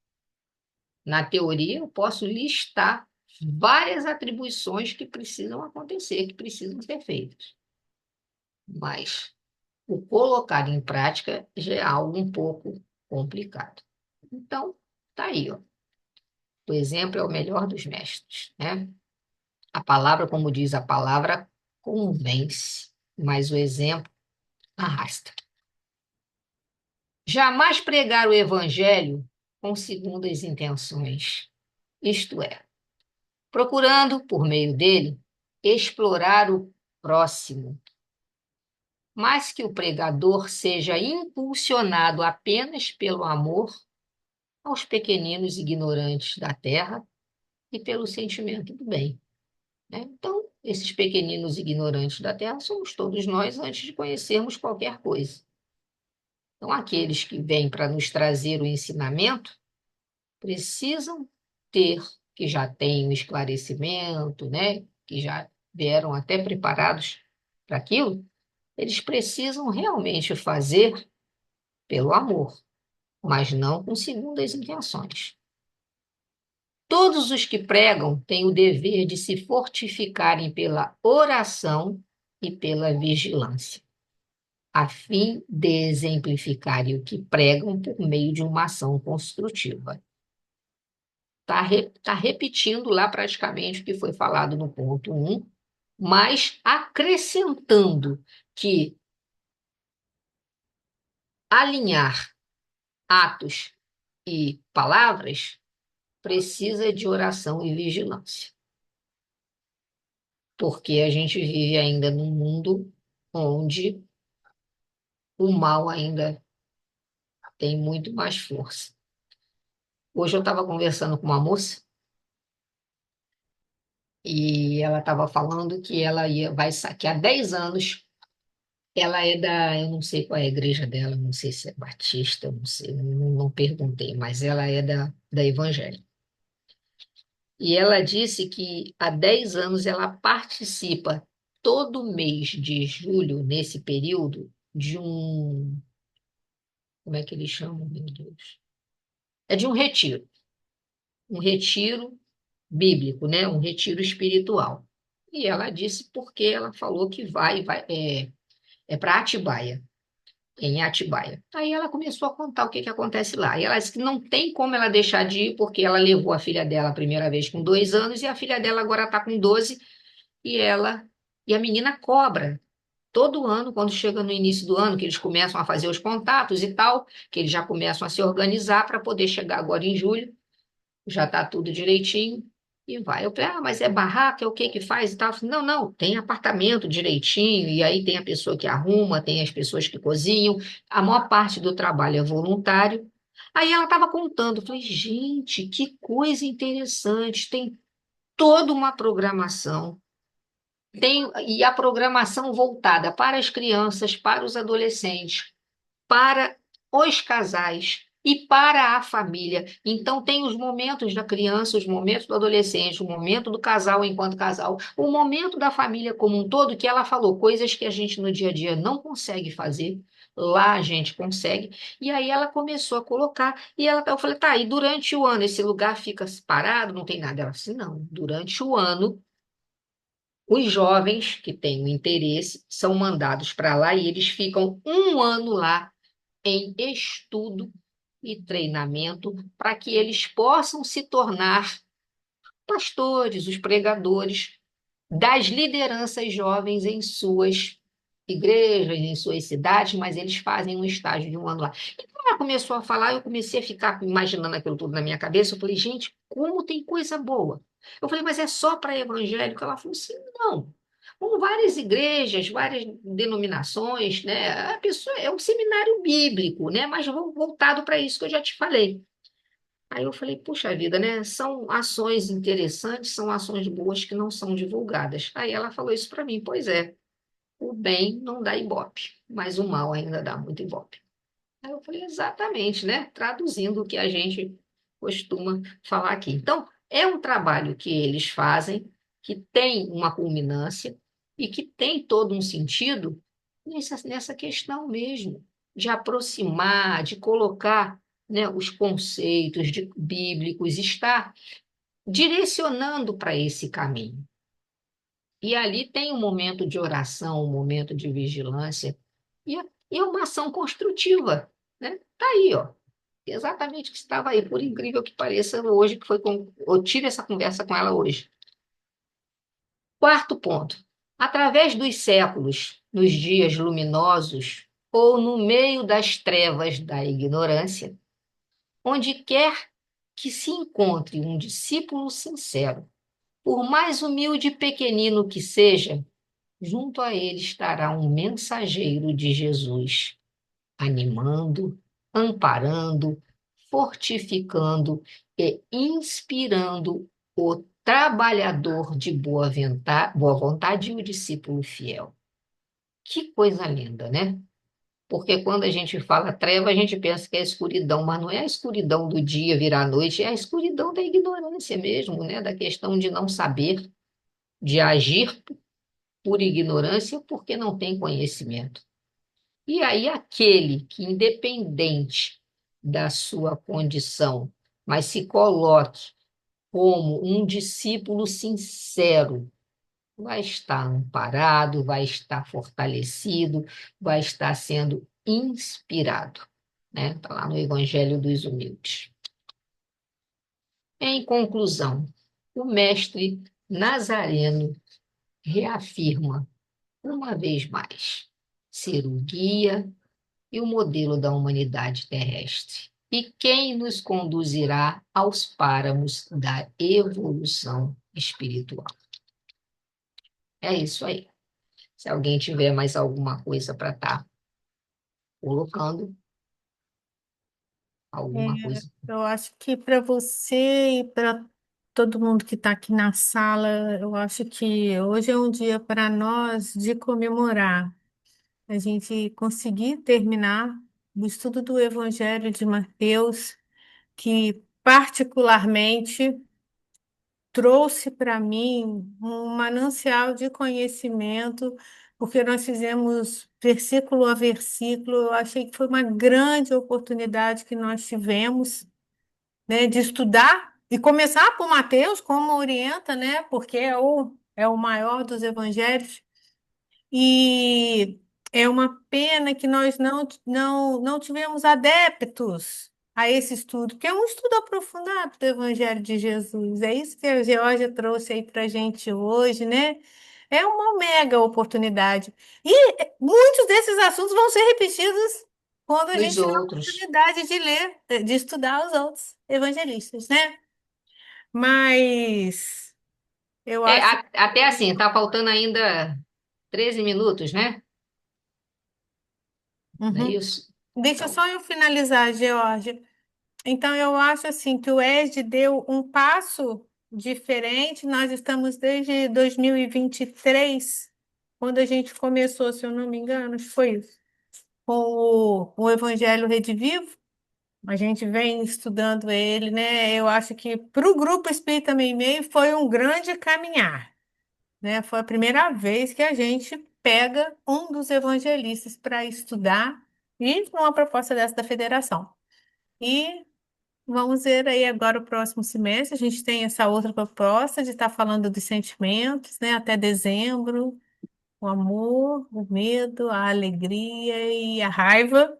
Na teoria, eu posso listar várias atribuições que precisam acontecer, que precisam ser feitas. Mas o colocar em prática já é algo um pouco complicado. Então, tá aí, ó. O exemplo é o melhor dos mestres, né? A palavra, como diz a palavra, convence, mas o exemplo arrasta. Jamais pregar o evangelho com segundas intenções, isto é, procurando, por meio dele, explorar o próximo, mas que o pregador seja impulsionado apenas pelo amor aos pequeninos ignorantes da terra e pelo sentimento do bem, né? Então, esses pequeninos ignorantes da terra somos todos nós antes de conhecermos qualquer coisa. Então, aqueles que vêm para nos trazer o ensinamento precisam ter, que já têm um esclarecimento, né? Que já vieram até preparados para aquilo, eles precisam realmente fazer pelo amor, mas não com segundas intenções. Todos os que pregam têm o dever de se fortificarem pela oração e pela vigilância, a fim de exemplificarem o que pregam por meio de uma ação construtiva. Está repetindo lá praticamente o que foi falado no ponto 1, mas acrescentando que alinhar atos e palavras precisa de oração e vigilância, porque a gente vive ainda num mundo onde o mal ainda tem muito mais força. Hoje eu estava conversando com uma moça e ela estava falando que que há 10 anos ela é eu não sei qual é a igreja dela, não sei se é batista, eu não sei, não perguntei, mas ela é da evangélica. E ela disse que há 10 anos ela participa todo mês de julho, nesse período, de como é que eles chamam, meu Deus? É de um retiro bíblico, né? Um retiro espiritual. E ela disse porque ela falou que é para Atibaia, em Atibaia. Aí ela começou a contar o que acontece lá. E ela disse que não tem como ela deixar de ir, porque ela levou a filha dela a primeira vez com 2 anos e a filha dela agora está com 12 e a menina cobra. Todo ano, quando chega no início do ano, que eles começam a fazer os contatos e tal, que eles já começam a se organizar para poder chegar agora em julho, já está tudo direitinho e vai. Eu falei, mas é barraca, é o que que faz e tal? Eu falei, não, não, tem apartamento direitinho, e aí tem a pessoa que arruma, tem as pessoas que cozinham, a maior parte do trabalho é voluntário. Aí ela estava contando, eu falei, gente, que coisa interessante, tem toda uma programação. E a programação voltada para as crianças, para os adolescentes, para os casais e para a família. Então, tem os momentos da criança, os momentos do adolescente, o momento do casal enquanto casal, o momento da família como um todo, que ela falou, coisas que a gente no dia a dia não consegue fazer. Lá a gente consegue, e aí ela começou a colocar, eu falei, tá, e durante o ano esse lugar fica parado, não tem nada? Ela disse, não, durante o ano os jovens que têm o interesse são mandados para lá e eles ficam um ano lá em estudo e treinamento para que eles possam se tornar pastores, os pregadores das lideranças jovens em suas igrejas, em suas cidades, mas eles fazem um estágio de um ano lá. E quando ela começou a falar, eu comecei a ficar imaginando aquilo tudo na minha cabeça. Eu falei, gente, como tem coisa boa. Eu falei, mas é só para evangélico? Ela falou assim, não. Com várias igrejas, várias denominações, né? A pessoa é um seminário bíblico, né? Mas voltado para isso que eu já te falei. Aí eu falei, puxa vida, né? São ações interessantes, são ações boas que não são divulgadas. Aí ela falou isso para mim, pois é, o bem não dá ibope, mas o mal ainda dá muito ibope. Aí eu falei, exatamente, né? Traduzindo o que a gente costuma falar aqui. Então, é um trabalho que eles fazem, que tem uma culminância e que tem todo um sentido nessa questão mesmo, de aproximar, de colocar, né, os conceitos bíblicos, estar direcionando para esse caminho. E ali tem um momento de oração, um momento de vigilância, e é uma ação construtiva, né? Tá aí, ó. Exatamente o que estava aí, por incrível que pareça, hoje, eu tive essa conversa com ela hoje. Quarto ponto. Através dos séculos, nos dias luminosos ou no meio das trevas da ignorância, onde quer que se encontre um discípulo sincero, por mais humilde e pequenino que seja, junto a ele estará um mensageiro de Jesus, animando, amparando, fortificando e inspirando o trabalhador de boa vontade e o discípulo fiel. Que coisa linda, né? Porque quando a gente fala treva, a gente pensa que é a escuridão, mas não é a escuridão do dia virar noite, é a escuridão da ignorância mesmo, né? Da questão de não saber, de agir por ignorância porque não tem conhecimento. E aí, aquele que, independente da sua condição, mas se coloque como um discípulo sincero, vai estar amparado, vai estar fortalecido, vai estar sendo inspirado, né? Está lá no Evangelho dos Humildes. Em conclusão, o mestre Nazareno reafirma, uma vez mais, ser o guia e o modelo da humanidade terrestre, e quem nos conduzirá aos páramos da evolução espiritual. É isso aí. Se alguém tiver mais alguma coisa para estar colocando, alguma É, coisa. eu acho que para você e para todo mundo que está aqui na sala, eu acho que hoje é um dia para nós de comemorar. A gente conseguir terminar o estudo do Evangelho de Mateus, que particularmente trouxe para mim um manancial de conhecimento, porque nós fizemos versículo a versículo. Eu achei que foi uma grande oportunidade que nós tivemos, né, de estudar e começar por Mateus, como orienta, né, porque é o maior dos evangelhos. E é uma pena que nós não tivemos adeptos a esse estudo, que é um estudo aprofundado do Evangelho de Jesus. É isso que a Geórgia trouxe aí para a gente hoje, né? É uma mega oportunidade. E muitos desses assuntos vão ser repetidos quando a Dos gente tiver a outros. oportunidade de ler, de estudar os outros evangelistas, né? Mas eu É, acho. até assim, está faltando ainda 13 minutos, né? Não é Uhum. isso? Deixa Então, só eu finalizar, Georgia. Então, eu acho assim que o ESD deu um passo diferente. Nós estamos desde 2023, quando a gente começou, se eu não me engano, acho que foi isso, com o Evangelho Rede Vivo. A gente vem estudando ele, né? Eu acho que para o Grupo Espírita Meimei foi um grande caminhar, né? Foi a primeira vez que a gente pega um dos evangelistas para estudar e com uma proposta dessa da federação. E vamos ver aí agora o próximo semestre. A gente tem essa outra proposta de estar falando dos sentimentos, né? Até dezembro, o amor, o medo, a alegria e a raiva.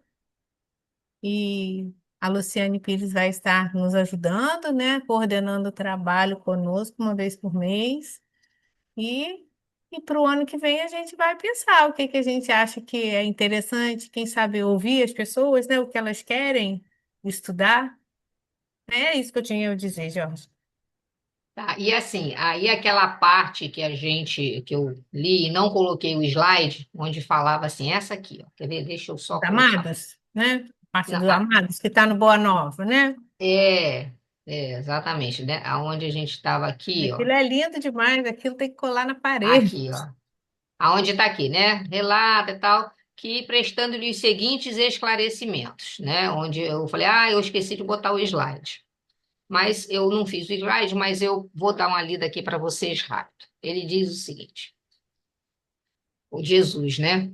E a Luciane Pires vai estar nos ajudando, né? Coordenando o trabalho conosco uma vez por mês. E, e para o ano que vem a gente vai pensar o que que a gente acha que é interessante, quem sabe ouvir as pessoas, né? O que elas querem estudar. É isso que eu tinha a dizer, Jorge. tá. E assim, aí aquela parte que eu li e não coloquei o slide, onde falava assim, essa aqui, ó. Quer ver? Deixa eu só Os colocar. Amados, né? Parte Não, dos Amados, que está no Boa Nova, né? é, exatamente, né? Aonde a gente estava aqui, ó. Aquilo é lindo demais, aquilo tem que colar na parede. Aqui, ó. Aonde está aqui, né? Relata e tal, que prestando-lhe os seguintes esclarecimentos, né? Onde eu falei, eu esqueci de botar o slide. Mas eu não fiz o slide, mas eu vou dar uma lida aqui para vocês rápido. Ele diz o seguinte: o Jesus, né?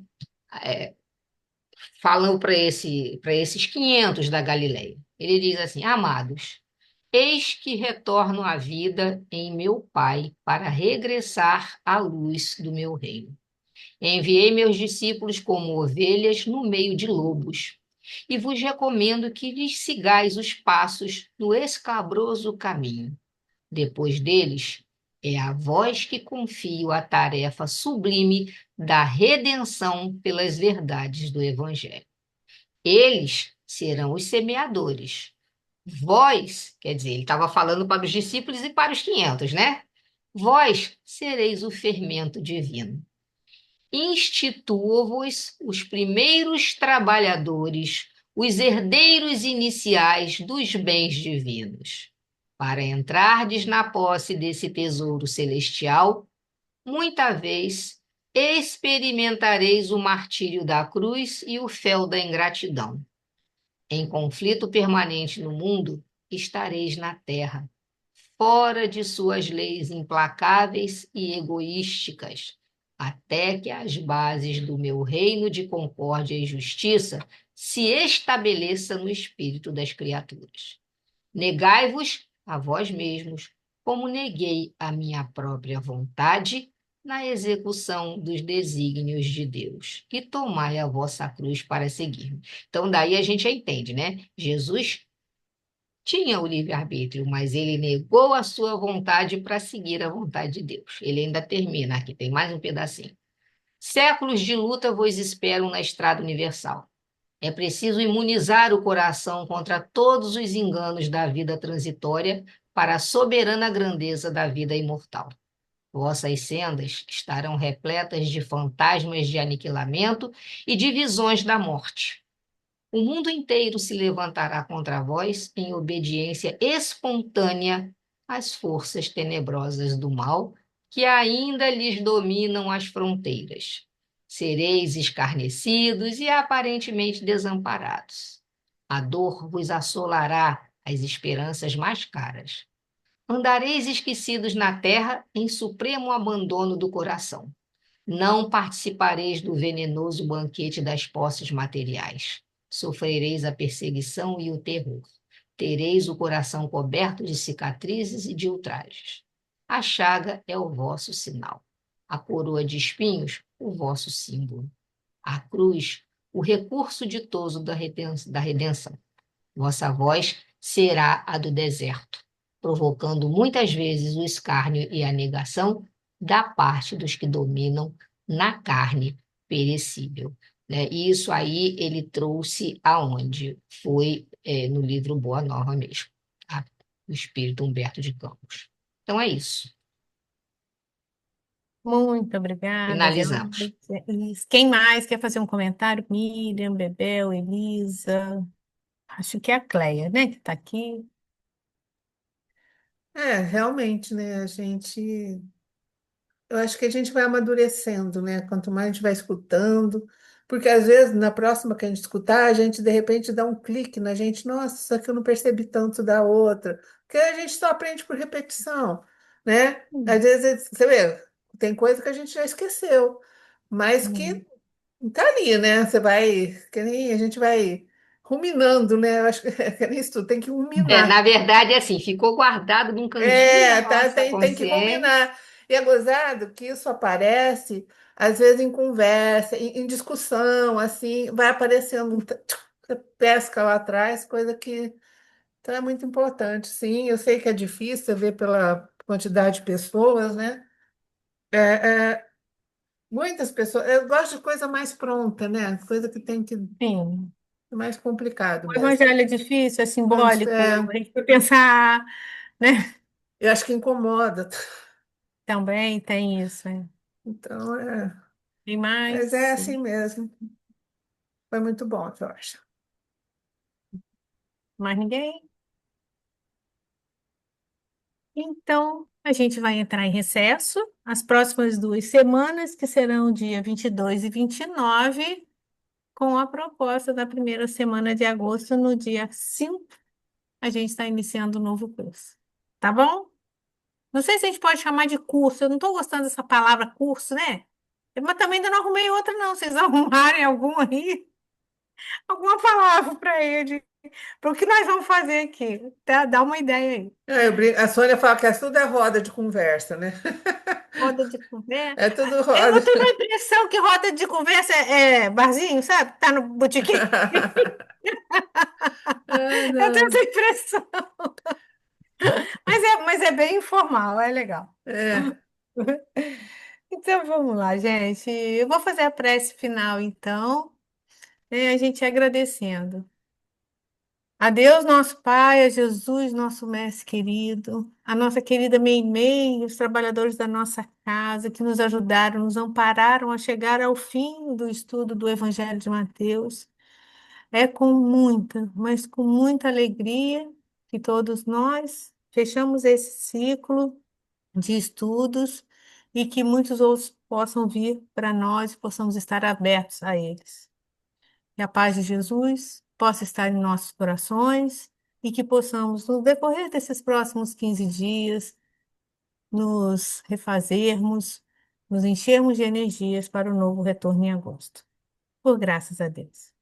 Falando para esses 500 da Galileia. Ele diz assim: Amados, eis que retorno à vida em meu Pai para regressar à luz do meu reino. Enviei meus discípulos como ovelhas no meio de lobos, e vos recomendo que lhes sigais os passos no escabroso caminho. Depois deles, É a vós que confio a tarefa sublime da redenção pelas verdades do Evangelho. Eles serão os semeadores. Vós, quer dizer, ele estava falando para os discípulos e para os 500, né? Vós sereis o fermento divino. Instituo-vos os primeiros trabalhadores, os herdeiros iniciais dos bens divinos. Para entrardes na posse desse tesouro celestial, muita vez experimentareis o martírio da cruz e o fel da ingratidão. Em conflito permanente no mundo, estareis na terra, fora de suas leis implacáveis e egoísticas, até que as bases do meu reino de concórdia e justiça se estabeleçam no espírito das criaturas. Negai-vos a vós mesmos, como neguei a minha própria vontade na execução dos desígnios de Deus, e tomai a vossa cruz para seguir-me. Então, daí a gente já entende, né? Jesus tinha o livre-arbítrio, mas ele negou a sua vontade para seguir a vontade de Deus. Ele ainda termina aqui, tem mais um pedacinho. Séculos de luta vos esperam na estrada universal. É preciso imunizar o coração contra todos os enganos da vida transitória para a soberana grandeza da vida imortal. Vossas sendas estarão repletas de fantasmas de aniquilamento e de visões da morte. O mundo inteiro se levantará contra vós em obediência espontânea às forças tenebrosas do mal que ainda lhes dominam as fronteiras. Sereis escarnecidos e aparentemente desamparados. A dor vos assolará as esperanças mais caras. Andareis esquecidos na terra em supremo abandono do coração. Não participareis do venenoso banquete das posses materiais. Sofrereis a perseguição e o terror. Tereis o coração coberto de cicatrizes e de ultrajes. A chaga é o vosso sinal. A coroa de espinhos, o vosso símbolo. A cruz, o recurso ditoso da redenção. Vossa voz será a do deserto, provocando muitas vezes o escárnio e a negação da parte dos que dominam na carne perecível. Né? E isso aí ele trouxe aonde? Foi no livro Boa Nova mesmo, tá? O Espírito Humberto de Campos. Então é isso. Muito obrigada, Finalizamos. Adelaide. Quem mais quer fazer um comentário? Miriam, Bebel, Elisa. Acho que é a Cleia, né, que está aqui. Realmente, né? Eu acho que a gente vai amadurecendo, né? Quanto mais a gente vai escutando, porque às vezes na próxima que a gente escutar, a gente de repente dá um clique na gente, nossa, isso aqui eu não percebi tanto da outra, porque a gente só aprende por repetição, né? Às Hum, vezes, você vê, tem coisa que a gente já esqueceu, mas hum. que tá ali, né? Você vai, que nem a gente vai ruminando, né? Eu acho que é nem isso, tem que Na ruminar. verdade, é assim, ficou guardado num cantinho da Tá, nossa tem que consciência. combinar. E é gozado que isso aparece, às vezes, em conversa, em discussão, assim, vai aparecendo, você pesca lá atrás, coisa que então, é muito importante. Sim, eu sei que é difícil você ver pela quantidade de pessoas, né? É, é, muitas pessoas. Eu gosto de coisa mais pronta, né? Coisa que tem que Sim. é mais complicado O mesmo. evangelho é difícil, é Mas, simbólico, a gente vai pensar, né? eu acho que incomoda. Também tem isso, né? Então, Tem mas é mais? assim mesmo. Foi muito bom, Jorge. Mais ninguém? Então, a gente vai entrar em recesso as próximas 2 semanas, que serão dia 22 e 29, com a proposta da primeira semana de agosto, no dia 5, a gente está iniciando o novo curso. Tá bom? Não sei se a gente pode chamar de curso, eu não estou gostando dessa palavra curso, né? Mas também ainda não arrumei outra, não. Vocês arrumarem algum aí, alguma palavra para ele, para o que nós vamos fazer aqui. Tá? Dá uma ideia aí. A Sônia fala que é tudo é roda de conversa, né? Roda de conversa. É tudo Eu roda. tenho a impressão que roda de conversa é barzinho, sabe? Tá no botequim. Ah, Eu tenho essa não. impressão. Mas é bem informal, é legal. É, Então vamos lá, gente. Eu vou fazer a prece final, então, a gente agradecendo. A Deus, nosso Pai, a Jesus, nosso mestre querido, a nossa querida Meimei, os trabalhadores da nossa casa que nos ajudaram, nos ampararam a chegar ao fim do estudo do Evangelho de Mateus. É com muita, mas com muita alegria que todos nós fechamos esse ciclo de estudos e que muitos outros possam vir para nós e possamos estar abertos a eles. Que a paz de Jesus possa estar em nossos corações e que possamos, no decorrer desses próximos 15 dias, nos refazermos, nos enchermos de energias para o novo retorno em agosto. Por graças a Deus.